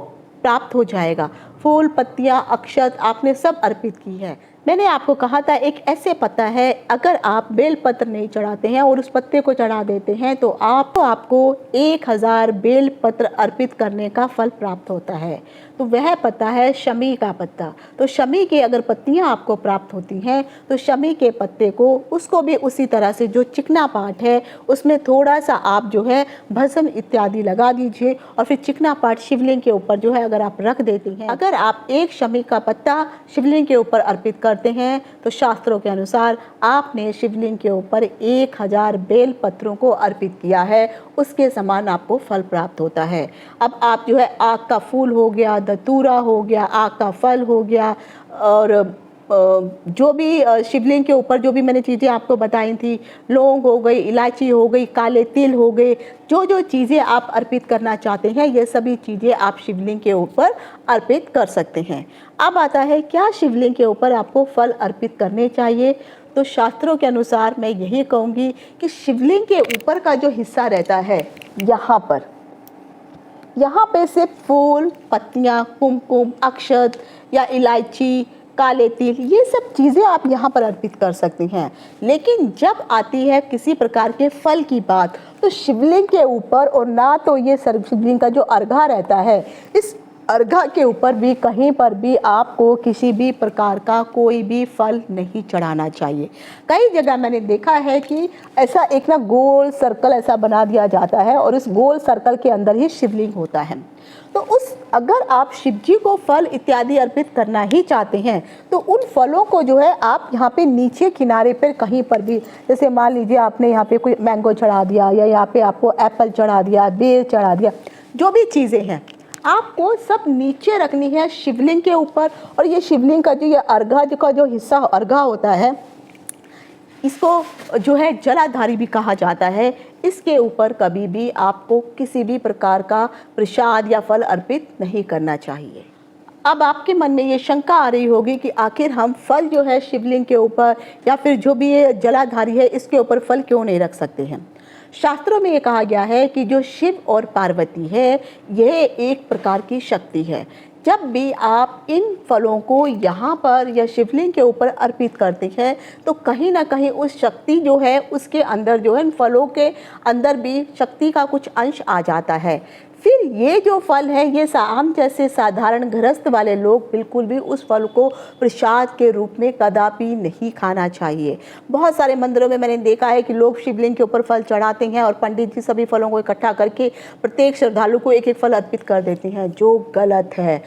प्राप्त हो जाएगा। फूल, पत्तियाँ, अक्षत आपने सब अर्पित की है। मैंने आपको कहा था एक ऐसे पत्ता है, अगर आप बेलपत्र नहीं चढ़ाते हैं और उस पत्ते को चढ़ा देते हैं तो आपको 1000 बेलपत्र अर्पित करने का फल प्राप्त होता है। तो वह पत्ता है शमी का पत्ता। तो शमी की अगर पत्तियां आपको प्राप्त होती हैं तो शमी के पत्ते को उसको भी उसी तरह से जो चिकना पार्ट है उसमें थोड़ा सा आप जो है भस्म इत्यादि लगा दीजिए और फिर चिकना पार्ट शिवलिंग के ऊपर जो है अगर आप रख देती हैं, अगर आप एक शमी का पत्ता शिवलिंग के ऊपर अर्पित करते हैं तो शास्त्रों के अनुसार आपने शिवलिंग के ऊपर 1000 बेल पत्रों को अर्पित किया है, उसके समान आपको फल प्राप्त होता है। अब आप जो है आग का फूल हो गया, धतूरा हो गया, आग का फल हो गया और जो भी शिवलिंग के ऊपर जो भी मैंने चीज़ें आपको बताई थी, लौंग हो गई, इलायची हो गई, काले तिल हो गए, जो जो चीज़ें आप अर्पित करना चाहते हैं ये सभी चीज़ें आप शिवलिंग के ऊपर अर्पित कर सकते हैं। अब आता है क्या शिवलिंग के ऊपर आपको फल अर्पित करने चाहिए। तो शास्त्रों के अनुसार मैं यही कहूँगी कि शिवलिंग के ऊपर का जो हिस्सा रहता है यहाँ पे सिर्फ फूल, पत्तियाँ, कुमकुम, अक्षत या इलायची, काले तिल, ये सब चीज़ें आप यहाँ पर अर्पित कर सकती हैं। लेकिन जब आती है किसी प्रकार के फल की बात तो शिवलिंग के ऊपर, और ना तो ये शिवलिंग का जो अर्घा रहता है, इस अर्घा के ऊपर भी कहीं पर भी आपको किसी भी प्रकार का कोई भी फल नहीं चढ़ाना चाहिए। कई जगह मैंने देखा है कि ऐसा एक ना गोल सर्कल ऐसा बना दिया जाता है और उस गोल सर्कल के अंदर ही शिवलिंग होता है। तो अगर आप शिव जी को फल इत्यादि अर्पित करना ही चाहते हैं तो उन फलों को जो है आप यहाँ पे नीचे किनारे पर कहीं पर भी, जैसे मान लीजिए आपने यहाँ पे कोई मैंगो चढ़ा दिया या यहाँ पे आपको एप्पल चढ़ा दिया, बेर चढ़ा दिया, जो भी चीज़ें हैं आपको सब नीचे रखनी है शिवलिंग के ऊपर। और ये शिवलिंग का जो ये अर्घा का जो हिस्सा अर्घा होता है, इसको जो है जलाधारी भी कहा जाता है, इसके ऊपर कभी भी आपको किसी भी प्रकार का प्रसाद या फल अर्पित नहीं करना चाहिए। अब आपके मन में ये शंका आ रही होगी कि आखिर हम फल जो है शिवलिंग के ऊपर या फिर जो भी ये जलाधारी है इसके ऊपर फल क्यों नहीं रख सकते हैं। शास्त्रों में ये कहा गया है कि जो शिव और पार्वती है यह एक प्रकार की शक्ति है। जब भी आप इन फलों को यहाँ पर या शिवलिंग के ऊपर अर्पित करते हैं तो कहीं ना कहीं उस शक्ति जो है उसके अंदर जो है इन फलों के अंदर भी शक्ति का कुछ अंश आ जाता है। फिर ये जो फल है ये हम जैसे साधारण गृहस्थ वाले लोग बिल्कुल भी उस फल को प्रसाद के रूप में कदापि नहीं खाना चाहिए। बहुत सारे मंदिरों में मैंने देखा है कि लोग शिवलिंग के ऊपर फल चढ़ाते हैं और पंडित जी सभी फलों को इकट्ठा करके प्रत्येक श्रद्धालु को एक एक फल अर्पित कर देते हैं, जो गलत है।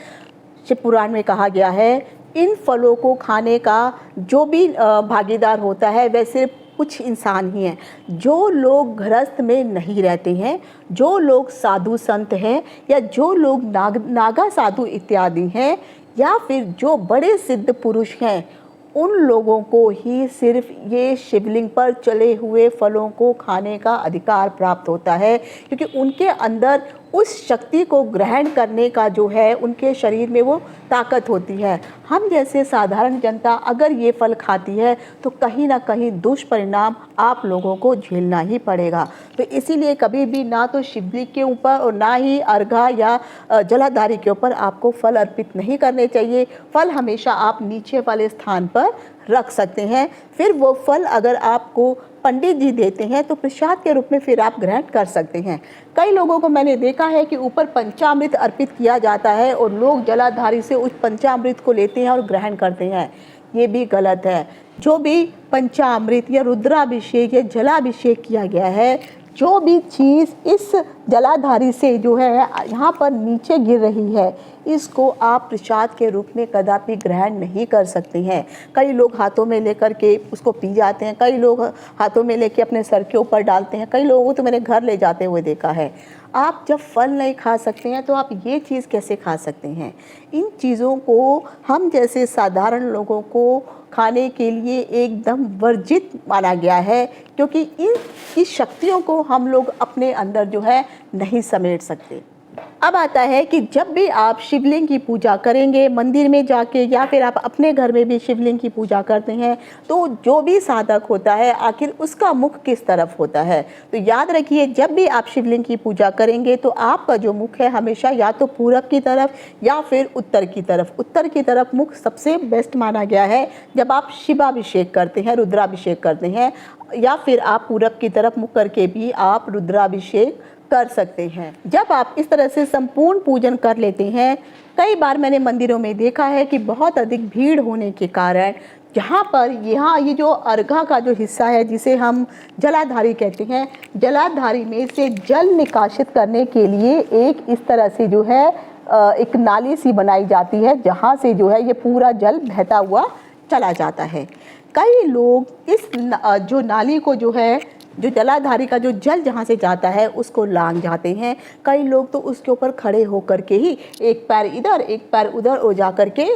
शिव पुराण में कहा गया है इन फलों को खाने का जो भी भागीदार होता है वह सिर्फ कुछ इंसान ही हैं। जो लोग गृहस्थ में नहीं रहते हैं, जो लोग साधु संत हैं या जो लोग नागा साधु इत्यादि हैं या फिर जो बड़े सिद्ध पुरुष हैं, उन लोगों को ही सिर्फ ये शिवलिंग पर चले हुए फलों को खाने का अधिकार प्राप्त होता है, क्योंकि उनके अंदर उस शक्ति को ग्रहण करने का जो है उनके शरीर में वो ताकत होती है। हम जैसे साधारण जनता अगर ये फल खाती है तो कहीं ना कहीं दुष्परिणाम आप लोगों को झेलना ही पड़ेगा। तो इसीलिए कभी भी ना तो शिवलिंग के ऊपर और ना ही अर्घा या जलाधारी के ऊपर आपको फल अर्पित नहीं करने चाहिए। फल हमेशा आप नीचे वाले स्थान पर रख सकते हैं। फिर वो फल अगर आपको पंडित जी देते हैं तो प्रसाद के रूप में फिर आप ग्रहण कर सकते हैं। कई लोगों को मैंने देखा है कि ऊपर पंचामृत अर्पित किया जाता है और लोग जलाधारी से उस पंचामृत को लेते हैं और ग्रहण करते हैं, ये भी गलत है। जो भी पंचामृत या रुद्राभिषेक या जलाभिषेक किया गया है, जो भी चीज़ इस जलाधारी से जो है यहाँ पर नीचे गिर रही है, इसको आप प्रसाद के रूप में कदापि ग्रहण नहीं कर सकते हैं। कई लोग हाथों में लेकर के उसको पी जाते हैं, कई लोग हाथों में लेके अपने सर के ऊपर डालते हैं, कई लोगों को तो मैंने घर ले जाते हुए देखा है। आप जब फल नहीं खा सकते हैं तो आप ये चीज़ कैसे खा सकते हैं। इन चीज़ों को हम जैसे साधारण लोगों को खाने के लिए एकदम वर्जित माना गया है, क्योंकि इन शक्तियों को हम लोग अपने अंदर जो है नहीं समेट सकते। अब आता है कि जब भी आप शिवलिंग की पूजा करेंगे मंदिर में जाके या फिर आप अपने घर में भी शिवलिंग की पूजा करते हैं, तो जो भी साधक होता है आखिर उसका मुख किस तरफ होता है। तो याद रखिए, जब भी आप शिवलिंग की पूजा करेंगे तो आपका जो मुख है हमेशा या तो पूरब की तरफ या फिर उत्तर की तरफ। उत्तर की तरफ मुख सबसे बेस्ट माना गया है जब आप शिवाभिषेक करते हैं, रुद्राभिषेक करते हैं, या फिर आप पूरब की तरफ मुख करके भी आप रुद्राभिषेक कर सकते हैं। जब आप इस तरह से संपूर्ण पूजन कर लेते हैं, कई बार मैंने मंदिरों में देखा है कि बहुत अधिक भीड़ होने के कारण यहाँ ये जो अर्घा का जो हिस्सा है जिसे हम जलाधारी कहते हैं, जलाधारी में से जल निकासित करने के लिए एक इस तरह से जो है एक नाली सी बनाई जाती है जहाँ से जो है ये पूरा जल बहता हुआ चला जाता है। कई लोग इस जो नाली को जो है, जो जलाधारी का जो जल जहाँ से जाता है उसको लांघ जाते हैं। कई लोग तो उसके ऊपर खड़े होकर के ही एक पैर इधर एक पैर उधर हो जा कर के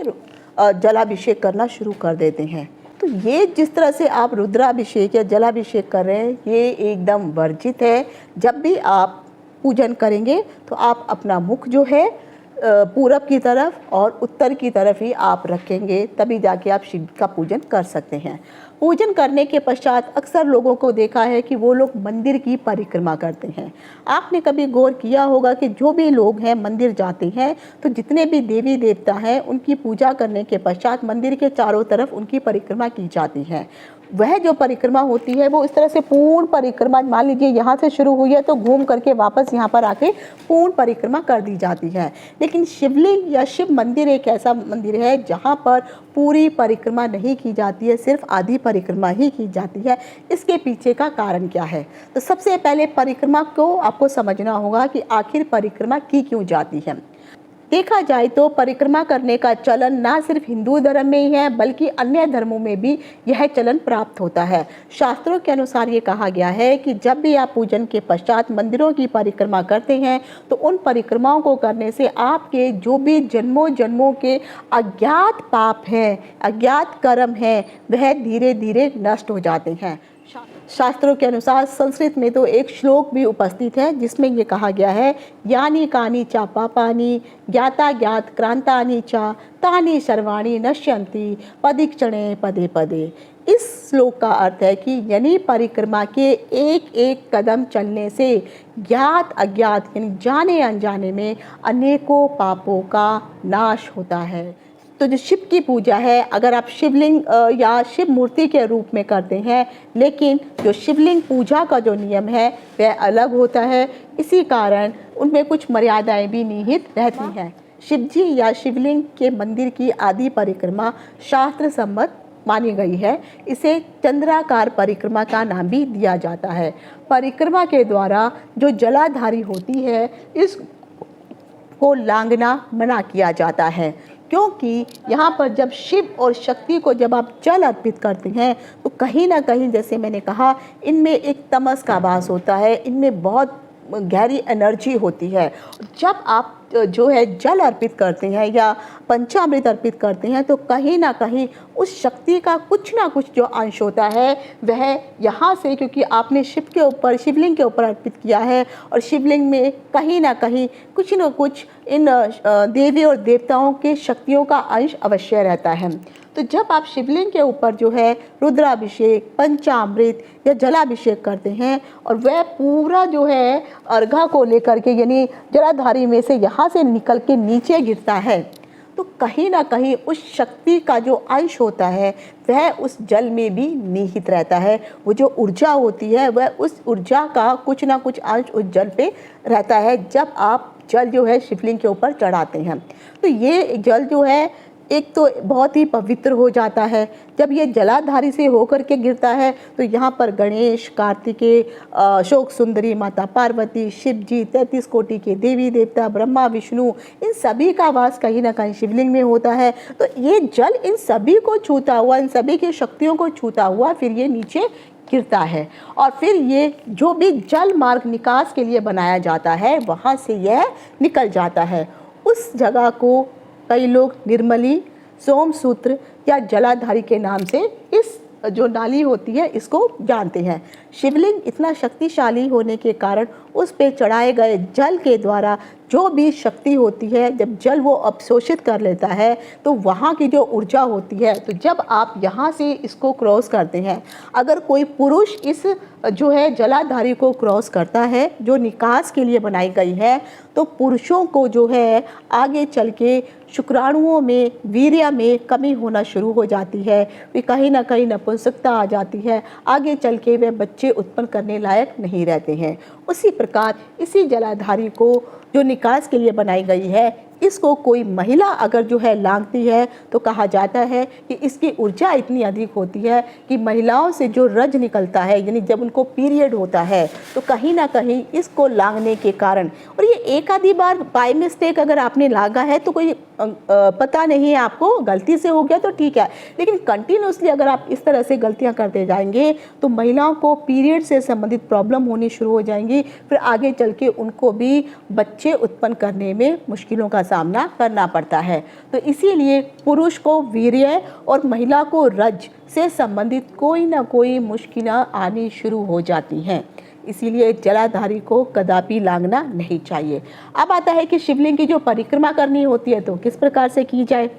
जलाभिषेक करना शुरू कर देते हैं। तो ये जिस तरह से आप रुद्राभिषेक या जलाभिषेक कर रहे हैं ये एकदम वर्जित है। जब भी आप पूजन करेंगे तो आप अपना मुख जो है पूरब की तरफ और उत्तर की तरफ ही आप रखेंगे, तभी जाके आप शिव का पूजन कर सकते हैं। पूजन करने के पश्चात अक्सर लोगों को देखा है कि वो लोग मंदिर की परिक्रमा करते हैं। आपने कभी गौर किया होगा कि जो भी लोग हैं मंदिर जाते हैं तो जितने भी देवी देवता हैं उनकी पूजा करने के पश्चात मंदिर के चारों तरफ उनकी परिक्रमा की जाती है। वह जो परिक्रमा होती है वो इस तरह से पूर्ण परिक्रमा, मान लीजिए यहाँ से शुरू हुई है तो घूम करके वापस यहाँ पर आके पूर्ण परिक्रमा कर दी जाती है। लेकिन शिवलिंग या शिव मंदिर एक ऐसा मंदिर है जहाँ पर पूरी परिक्रमा नहीं की जाती है, सिर्फ आधी परिक्रमा ही की जाती है। इसके पीछे का कारण क्या है? तो सबसे पहले परिक्रमा को आपको समझना होगा कि आखिर परिक्रमा की क्यों जाती है। देखा जाए तो परिक्रमा करने का चलन ना सिर्फ हिंदू धर्म में ही है बल्कि अन्य धर्मों में भी यह चलन प्राप्त होता है। शास्त्रों के अनुसार ये कहा गया है कि जब भी आप पूजन के पश्चात मंदिरों की परिक्रमा करते हैं तो उन परिक्रमाओं को करने से आपके जो भी जन्मों जन्मों के अज्ञात पाप हैं, अज्ञात कर्म हैं, वह धीरे धीरे नष्ट हो जाते हैं। शास्त्रों के अनुसार संस्कृत में तो एक श्लोक भी उपस्थित है जिसमें ये कहा गया है, यानी कानी चा पापानी ज्ञाता ज्ञात क्रांतानि चा तानि सर्वाणि नश्यन्ति पदीक्षणे पदे पदे। इस श्लोक का अर्थ है कि यानी परिक्रमा के एक एक कदम चलने से ज्ञात अज्ञात यानी जाने अनजाने में अनेकों पापों का नाश होता है। तो जो शिव की पूजा है, अगर आप शिवलिंग या शिव मूर्ति के रूप में करते हैं, लेकिन जो शिवलिंग पूजा का जो नियम है वह अलग होता है, इसी कारण उनमें कुछ मर्यादाएं भी निहित रहती हैं। शिवजी या शिवलिंग के मंदिर की आदि परिक्रमा शास्त्र सम्मत मानी गई है। इसे चंद्राकार परिक्रमा का नाम भी दिया जाता है। परिक्रमा के द्वारा जो जलाधारी होती है इसको लांघना मना किया जाता है, क्योंकि यहाँ पर जब शिव और शक्ति को जब आप जल अर्पित करते हैं तो कहीं ना कहीं, जैसे मैंने कहा, इनमें एक तमस का वास होता है, इनमें बहुत गहरी एनर्जी होती है। जब आप जो है जल अर्पित करते हैं या पंचामृत अर्पित करते हैं तो कहीं ना कहीं उस शक्ति का कुछ ना कुछ जो अंश होता है वह यहाँ से, क्योंकि आपने शिव के ऊपर, शिवलिंग के ऊपर अर्पित किया है और शिवलिंग में कहीं ना कहीं कुछ न कुछ इन देवी और देवताओं के शक्तियों का अंश अवश्य रहता है। तो जब आप शिवलिंग के ऊपर जो है रुद्राभिषेक, पंचामृत या जलाभिषेक करते हैं और वह पूरा जो है अर्घा को लेकर के यानी जलाधारी में से यहाँ से निकल के नीचे गिरता है, तो कहीं ना कहीं उस शक्ति का जो अंश होता है वह उस जल में भी निहित रहता है। वो जो ऊर्जा होती है वह उस ऊर्जा का कुछ ना कुछ अंश उस जल पे रहता है जब आप जल जो है शिवलिंग के ऊपर चढ़ाते हैं। तो ये जल जो है एक तो बहुत ही पवित्र हो जाता है। जब ये जलाधारी से होकर के गिरता है तो यहाँ पर गणेश, कार्तिकेय, शोक सुंदरी, माता पार्वती, शिव जी, 33 कोटि के देवी देवता, ब्रह्मा, विष्णु, इन सभी का वास कहीं ना कहीं शिवलिंग में होता है। तो ये जल इन सभी को छूता हुआ, इन सभी की शक्तियों को छूता हुआ फिर ये नीचे गिरता है और फिर ये जो भी जल मार्ग निकास के लिए बनाया जाता है वहाँ से यह निकल जाता है। उस जगह को कई लोग निर्मली, सोमसूत्र या जलाधारी के नाम से इस जो नाली होती है इसको जानते हैं। शिवलिंग इतना शक्तिशाली होने के कारण उस पे चढ़ाए गए जल के द्वारा जो भी शक्ति होती है, जब जल वो अवशोषित कर लेता है तो वहाँ की जो ऊर्जा होती है, तो जब आप यहाँ से इसको क्रॉस करते हैं, अगर कोई पुरुष इस जो है जलाधारी को क्रॉस करता है जो निकास के लिए बनाई गई है, तो पुरुषों को जो है आगे चल के शुक्राणुओं में, वीर्य में कमी होना शुरू हो जाती है, वे कहीं ना कहीं नपुंसकता आ जाती है, आगे चल के वे बच्चे उत्पन्न करने लायक नहीं रहते हैं। उसी प्रकार इसी जलाधारी को जो निकास के लिए बनाई गई है, इसको कोई महिला अगर जो है लांघती है तो कहा जाता है कि इसकी ऊर्जा इतनी अधिक होती है कि महिलाओं से जो रज निकलता है, यानी जब उनको पीरियड होता है, तो कहीं ना कहीं इसको लांघने के कारण, और ये एक आधी बार बाय मिस्टेक अगर आपने लागा है तो कोई पता नहीं है आपको, गलती से हो गया तो ठीक है, लेकिन कंटिन्यूसली अगर आप इस तरह से गलतियां करते जाएंगे तो महिलाओं को पीरियड से संबंधित प्रॉब्लम होनी शुरू हो जाएंगी, फिर आगे चल के उनको भी बच्चे उत्पन्न करने में मुश्किलों का सामना करना पड़ता है। तो इसीलिए पुरुष को वीर्य और महिला को रज से संबंधित कोई ना कोई मुश्किलें आनी शुरू हो जाती हैं, इसीलिए जलाधारी को कदापि लांघना नहीं चाहिए। अब आता है कि शिवलिंग की जो परिक्रमा करनी होती है तो किस प्रकार से की जाए।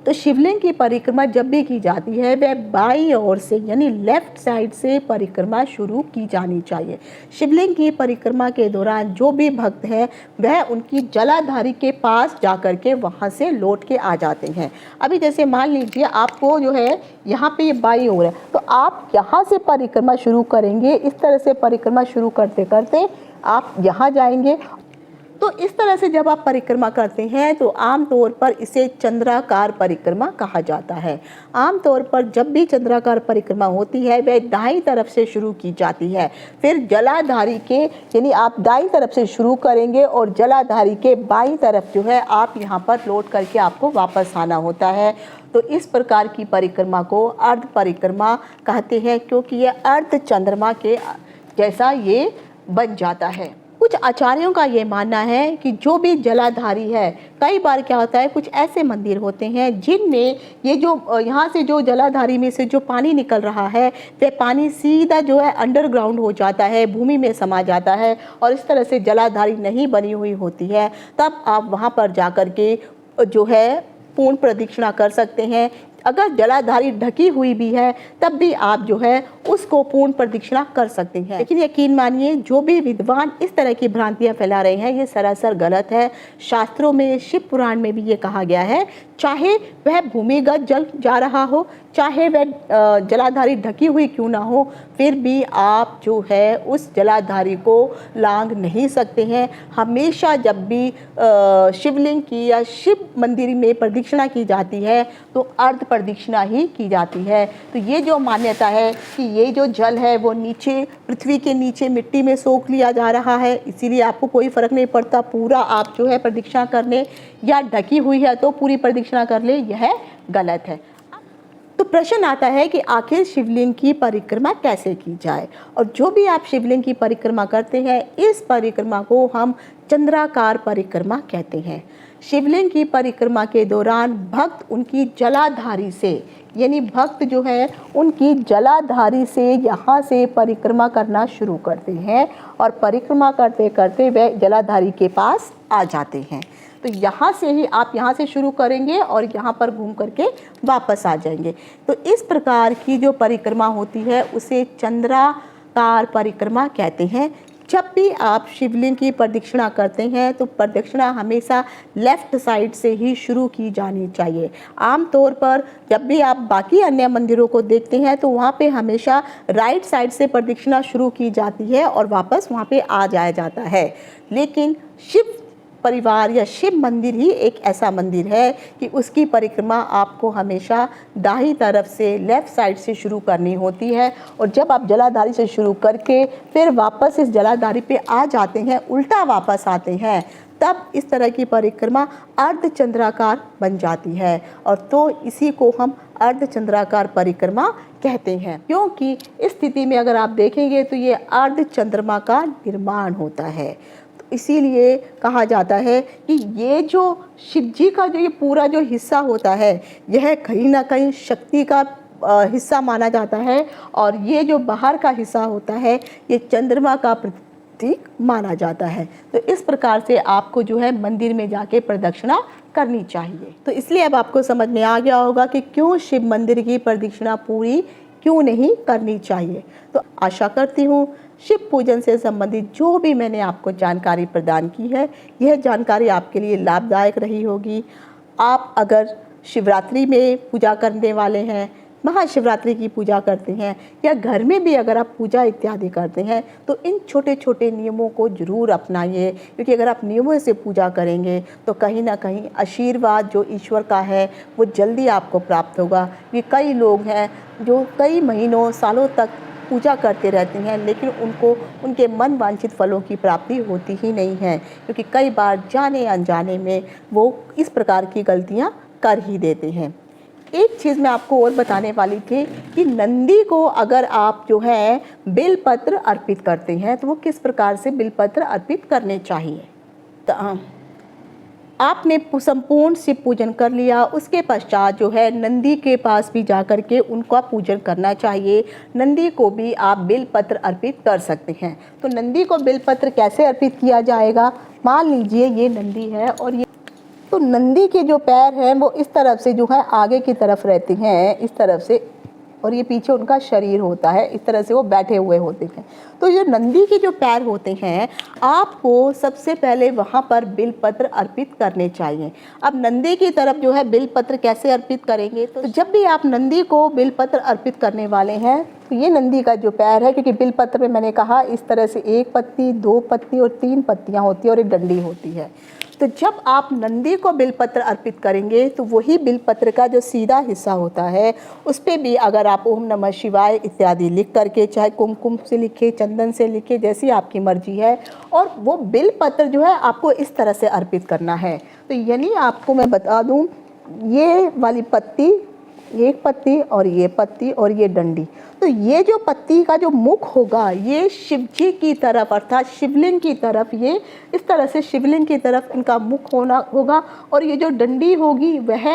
तो शिवलिंग की परिक्रमा जब भी की जाती है वह बाईं ओर से यानी लेफ्ट साइड से परिक्रमा शुरू की जानी चाहिए। शिवलिंग की परिक्रमा के दौरान जो भी भक्त है वह उनकी जलाधारी के पास जाकर के वहाँ से लौट के आ जाते हैं। अभी जैसे मान लीजिए आपको जो है यहाँ पे ये बाईं ओर है, तो आप यहाँ से परिक्रमा शुरू करेंगे, इस तरह से परिक्रमा शुरू करते करते आप यहाँ जाएंगे। तो इस तरह से जब आप परिक्रमा करते हैं तो आम तौर पर इसे चंद्राकार परिक्रमा कहा जाता है। आम तौर पर जब भी चंद्राकार परिक्रमा होती है वह दाईं तरफ से शुरू की जाती है, फिर जलाधारी के यानी आप दाईं तरफ से शुरू करेंगे और जलाधारी के बाईं तरफ जो है आप यहाँ पर लौट करके आपको वापस आना होता है। तो इस प्रकार की परिक्रमा को अर्ध परिक्रमा कहते हैं, क्योंकि ये अर्ध चंद्रमा के जैसा ये बन जाता है। कुछ आचार्यों का ये मानना है कि जो भी जलाधारी है, कई बार क्या होता है कुछ ऐसे मंदिर होते हैं जिनमें ये जो यहाँ से जो जलाधारी में से जो पानी निकल रहा है वह पानी सीधा जो है अंडरग्राउंड हो जाता है, भूमि में समा जाता है और इस तरह से जलाधारी नहीं बनी हुई होती है। तब आप वहाँ पर जाकर के जो है पूर्ण प्रदक्षिणा कर सकते हैं। अगर जलाधारी ढकी हुई भी है तब भी आप जो है उसको पूर्ण प्रदक्षिणा कर सकते हैं। लेकिन यकीन मानिए जो भी विद्वान इस तरह की भ्रांतियां फैला रहे हैं ये सरासर गलत है। शास्त्रों में, शिव पुराण में भी ये कहा गया है, चाहे वह भूमिगत जल जा रहा हो, चाहे वह जलाधारी ढकी हुई क्यों ना हो, फिर भी आप जो है उस जलाधारी को लांघ नहीं सकते हैं। हमेशा जब भी शिवलिंग की या शिव मंदिर में प्रदक्षिणा की जाती है तो अर्ध प्रदक्षिणा ही की जाती है। तो ये जो मान्यता है कि ये जो जल है वो नीचे पृथ्वी के नीचे मिट्टी में सोख लिया जा रहा है, इसीलिए आपको कोई फर्क नहीं पड़ता पूरा आप जो है प्रदक्षिणा कर ले, या ढकी हुई है तो पूरी प्रदक्षिणा कर ले, यह गलत है। तो प्रश्न आता है कि आखिर शिवलिंग की परिक्रमा कैसे की जाए। और जो भी आप शिवलिंग की परिक्रमा करते हैं इस परिक्रमा को हम चंद्राकार परिक्रमा कहते हैं। शिवलिंग की परिक्रमा के दौरान भक्त उनकी जलाधारी से यानी भक्त जो है उनकी जलाधारी से यहाँ से परिक्रमा करना शुरू करते हैं और परिक्रमा करते करते वे जलाधारी के पास आ जाते हैं। तो यहाँ से ही आप यहाँ से शुरू करेंगे और यहाँ पर घूम करके वापस आ जाएंगे। तो इस प्रकार की जो परिक्रमा होती है उसे चंद्राकार परिक्रमा कहते हैं। जब भी आप शिवलिंग की प्रदक्षिणा करते हैं तो प्रदक्षिणा हमेशा लेफ्ट साइड से ही शुरू की जानी चाहिए। आमतौर पर जब भी आप बाकी अन्य मंदिरों को देखते हैं तो वहाँ पे हमेशा राइट साइड से प्रदक्षिणा शुरू की जाती है और वापस वहाँ पे आ जाया जाता है। लेकिन शिव परिवार या शिव मंदिर ही एक ऐसा मंदिर है कि उसकी परिक्रमा आपको हमेशा दाहिनी तरफ से लेफ्ट साइड से शुरू करनी होती है। और जब आप जलाधारी से शुरू करके फिर वापस इस जलाधारी पे आ जाते हैं, उल्टा वापस आते हैं, तब इस तरह की परिक्रमा अर्धचंद्राकार बन जाती है। और तो इसी को हम अर्धचंद्राकार परिक्रमा कहते हैं, क्योंकि इस स्थिति में अगर आप देखेंगे तो ये अर्धचंद्रमा का निर्माण होता है। इसीलिए कहा जाता है कि ये जो शिव जी का जो ये पूरा जो हिस्सा होता है यह कहीं ना कहीं शक्ति का हिस्सा माना जाता है और ये जो बाहर का हिस्सा होता है ये चंद्रमा का प्रतीक माना जाता है। तो इस प्रकार से आपको जो है मंदिर में जाके प्रदक्षिणा करनी चाहिए। तो इसलिए अब आपको समझ में आ गया होगा कि क्यों शिव मंदिर की प्रदक्षिणा पूरी क्यों नहीं करनी चाहिए। तो आशा करती हूँ शिव पूजन से संबंधित जो भी मैंने आपको जानकारी प्रदान की है यह जानकारी आपके लिए लाभदायक रही होगी। आप अगर शिवरात्रि में पूजा करने वाले हैं, महाशिवरात्रि की पूजा करते हैं या घर में भी अगर आप पूजा इत्यादि करते हैं तो इन छोटे छोटे नियमों को ज़रूर अपनाइए, क्योंकि अगर आप नियमों से पूजा करेंगे तो कहीं ना कहीं आशीर्वाद जो ईश्वर का है वो जल्दी आपको प्राप्त होगा। ये कई लोग हैं जो कई महीनों सालों तक पूजा करते रहते हैं लेकिन उनको उनके मन वांछित फलों की प्राप्ति होती ही नहीं है, क्योंकि कई बार जाने अनजाने में वो इस प्रकार की गलतियां कर ही देते हैं। एक चीज़ मैं आपको और बताने वाली थी कि नंदी को अगर आप जो है बेलपत्र अर्पित करते हैं तो वो किस प्रकार से बेलपत्र अर्पित करने चाहिए। तो आपने संपूर्ण शिव पूजन कर लिया, उसके पश्चात जो है नंदी के पास भी जा कर के उनका पूजन करना चाहिए। नंदी को भी आप बेलपत्र अर्पित कर सकते हैं। तो नंदी को बेलपत्र कैसे अर्पित किया जाएगा, मान लीजिए ये नंदी है और ये तो नंदी के जो पैर हैं वो इस तरफ से जो है आगे की तरफ रहते हैं, इस तरफ से, और ये पीछे उनका शरीर होता है, इस तरह से वो बैठे हुए होते हैं। तो ये नंदी के जो पैर होते हैं आपको सबसे पहले वहाँ पर बिलपत्र अर्पित करने चाहिए। अब नंदी की तरफ जो है बिलपत्र कैसे अर्पित करेंगे, तो जब भी आप नंदी को बिलपत्र अर्पित करने वाले हैं तो ये नंदी का जो पैर है, क्योंकि बिलपत्र में मैंने कहा इस तरह से 1 पत्ती, 2 पत्ती और 3 पत्तियाँ होती है और एक डंडी होती है। तो जब आप नंदी को बिलपत्र अर्पित करेंगे तो वही बिलपत्र का जो सीधा हिस्सा होता है उस पर भी अगर आप ओम नमः शिवाय इत्यादि लिख करके, चाहे कुमकुम से लिखे, चंदन से लिखे, जैसी आपकी मर्जी है, और वो बिलपत्र जो है आपको इस तरह से अर्पित करना है। तो यानी आपको मैं बता दूं, ये वाली पत्ती, 1 पत्ती और ये पत्ती और ये डंडी, तो ये जो पत्ती का जो मुख होगा ये शिव जी की तरफ अर्थात शिवलिंग की तरफ, ये इस तरह से शिवलिंग की तरफ इनका मुख होना होगा। और ये जो डंडी होगी वह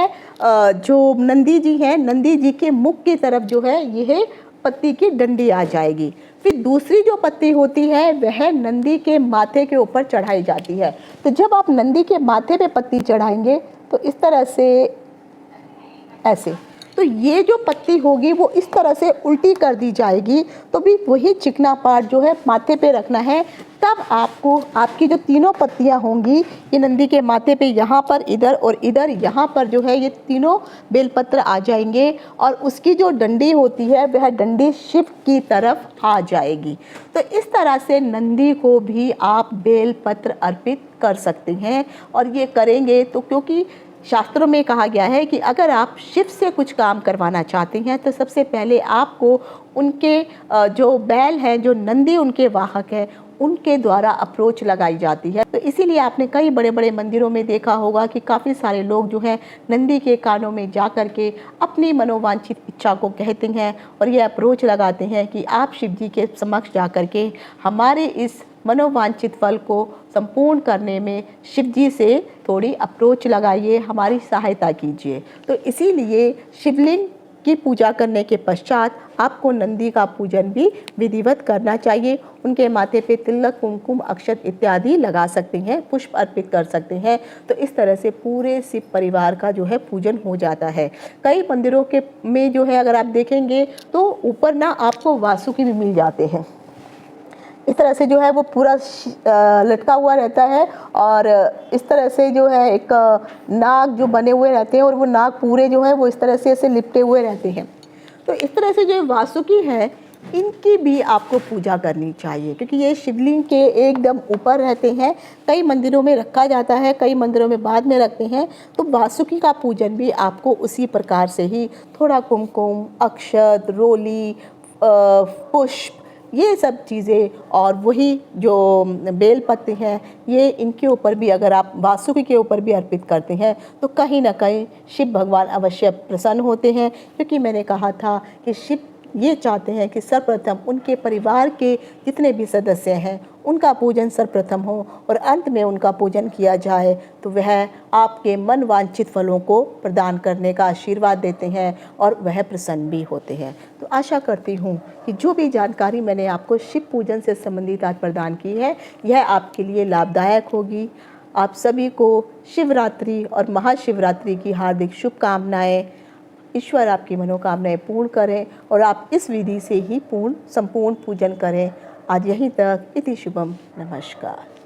जो नंदी जी हैं, नंदी जी के मुख की तरफ जो है यह पत्ती की डंडी आ जाएगी। फिर दूसरी जो पत्ती होती है वह नंदी के माथे के ऊपर चढ़ाई जाती है। तो जब आप नंदी के माथे पे पत्ती चढ़ाएंगे तो इस तरह से ऐसे, तो ये जो पत्ती होगी वो इस तरह से उल्टी कर दी जाएगी। तो भी वही चिकना पार्ट जो है माथे पे रखना है। तब आपको आपकी जो तीनों पत्तियां होंगी ये नंदी के माथे पे, यहाँ पर, इधर और इधर, यहाँ पर जो है ये तीनों बेलपत्र आ जाएंगे और उसकी जो डंडी होती है वह डंडी शिव की तरफ आ जाएगी। तो इस तरह से नंदी को भी आप बेलपत्र अर्पित कर सकते हैं। और ये करेंगे तो क्योंकि शास्त्रों में कहा गया है कि अगर आप शिव से कुछ काम करवाना चाहते हैं तो सबसे पहले आपको उनके जो बैल हैं, जो नंदी उनके वाहक है, उनके द्वारा अप्रोच लगाई जाती है। तो इसीलिए आपने कई बड़े बड़े मंदिरों में देखा होगा कि काफ़ी सारे लोग जो है नंदी के कानों में जा कर के अपनी मनोवांछित इच्छा को कहते हैं और ये अप्रोच लगाते हैं कि आप शिव जी के समक्ष जा कर के हमारे इस मनोवांछित फल को संपूर्ण करने में शिव जी से थोड़ी अप्रोच लगाइए, हमारी सहायता कीजिए। तो इसीलिए शिवलिंग की पूजा करने के पश्चात आपको नंदी का पूजन भी विधिवत करना चाहिए। उनके माथे पे तिलक, कुमकुम, अक्षत इत्यादि लगा सकते हैं, पुष्प अर्पित कर सकते हैं। तो इस तरह से पूरे शिव परिवार का जो है पूजन हो जाता है। कई मंदिरों के में जो है अगर आप देखेंगे तो ऊपर ना आपको वासुकी भी मिल जाते हैं। इस तरह से जो है वो पूरा लटका हुआ रहता है और इस तरह से जो है एक नाग जो बने हुए रहते हैं और वो नाग पूरे जो है वो इस तरह से ऐसे लिपटे हुए रहते हैं। तो इस तरह से जो वासुकी है इनकी भी आपको पूजा करनी चाहिए, क्योंकि ये शिवलिंग के एकदम ऊपर रहते हैं। कई मंदिरों में रखा जाता है, कई मंदिरों में बाद में रखते हैं। तो वासुकी का पूजन भी आपको उसी प्रकार से ही थोड़ा कुमकुम, अक्षत, रोली, पुष्प, ये सब चीज़ें और वही जो बेल पत्ते हैं ये इनके ऊपर भी अगर आप वासुकी के ऊपर भी अर्पित करते हैं तो कहीं ना कहीं शिव भगवान अवश्य प्रसन्न होते हैं। क्योंकि मैंने कहा था कि शिव ये चाहते हैं कि सर्वप्रथम उनके परिवार के जितने भी सदस्य हैं उनका पूजन सर्वप्रथम हो और अंत में उनका पूजन किया जाए, तो वह आपके मन वांछित फलों को प्रदान करने का आशीर्वाद देते हैं और वह प्रसन्न भी होते हैं। तो आशा करती हूँ कि जो भी जानकारी मैंने आपको शिव पूजन से संबंधित आज प्रदान की है यह आपके लिए लाभदायक होगी। आप सभी को शिवरात्रि और महाशिवरात्रि की हार्दिक शुभकामनाएं। ईश्वर आपकी मनोकामनाएं पूर्ण करें और आप इस विधि से ही संपूर्ण पूजन करें। आज यहीं तक। इति शुभम। नमस्कार।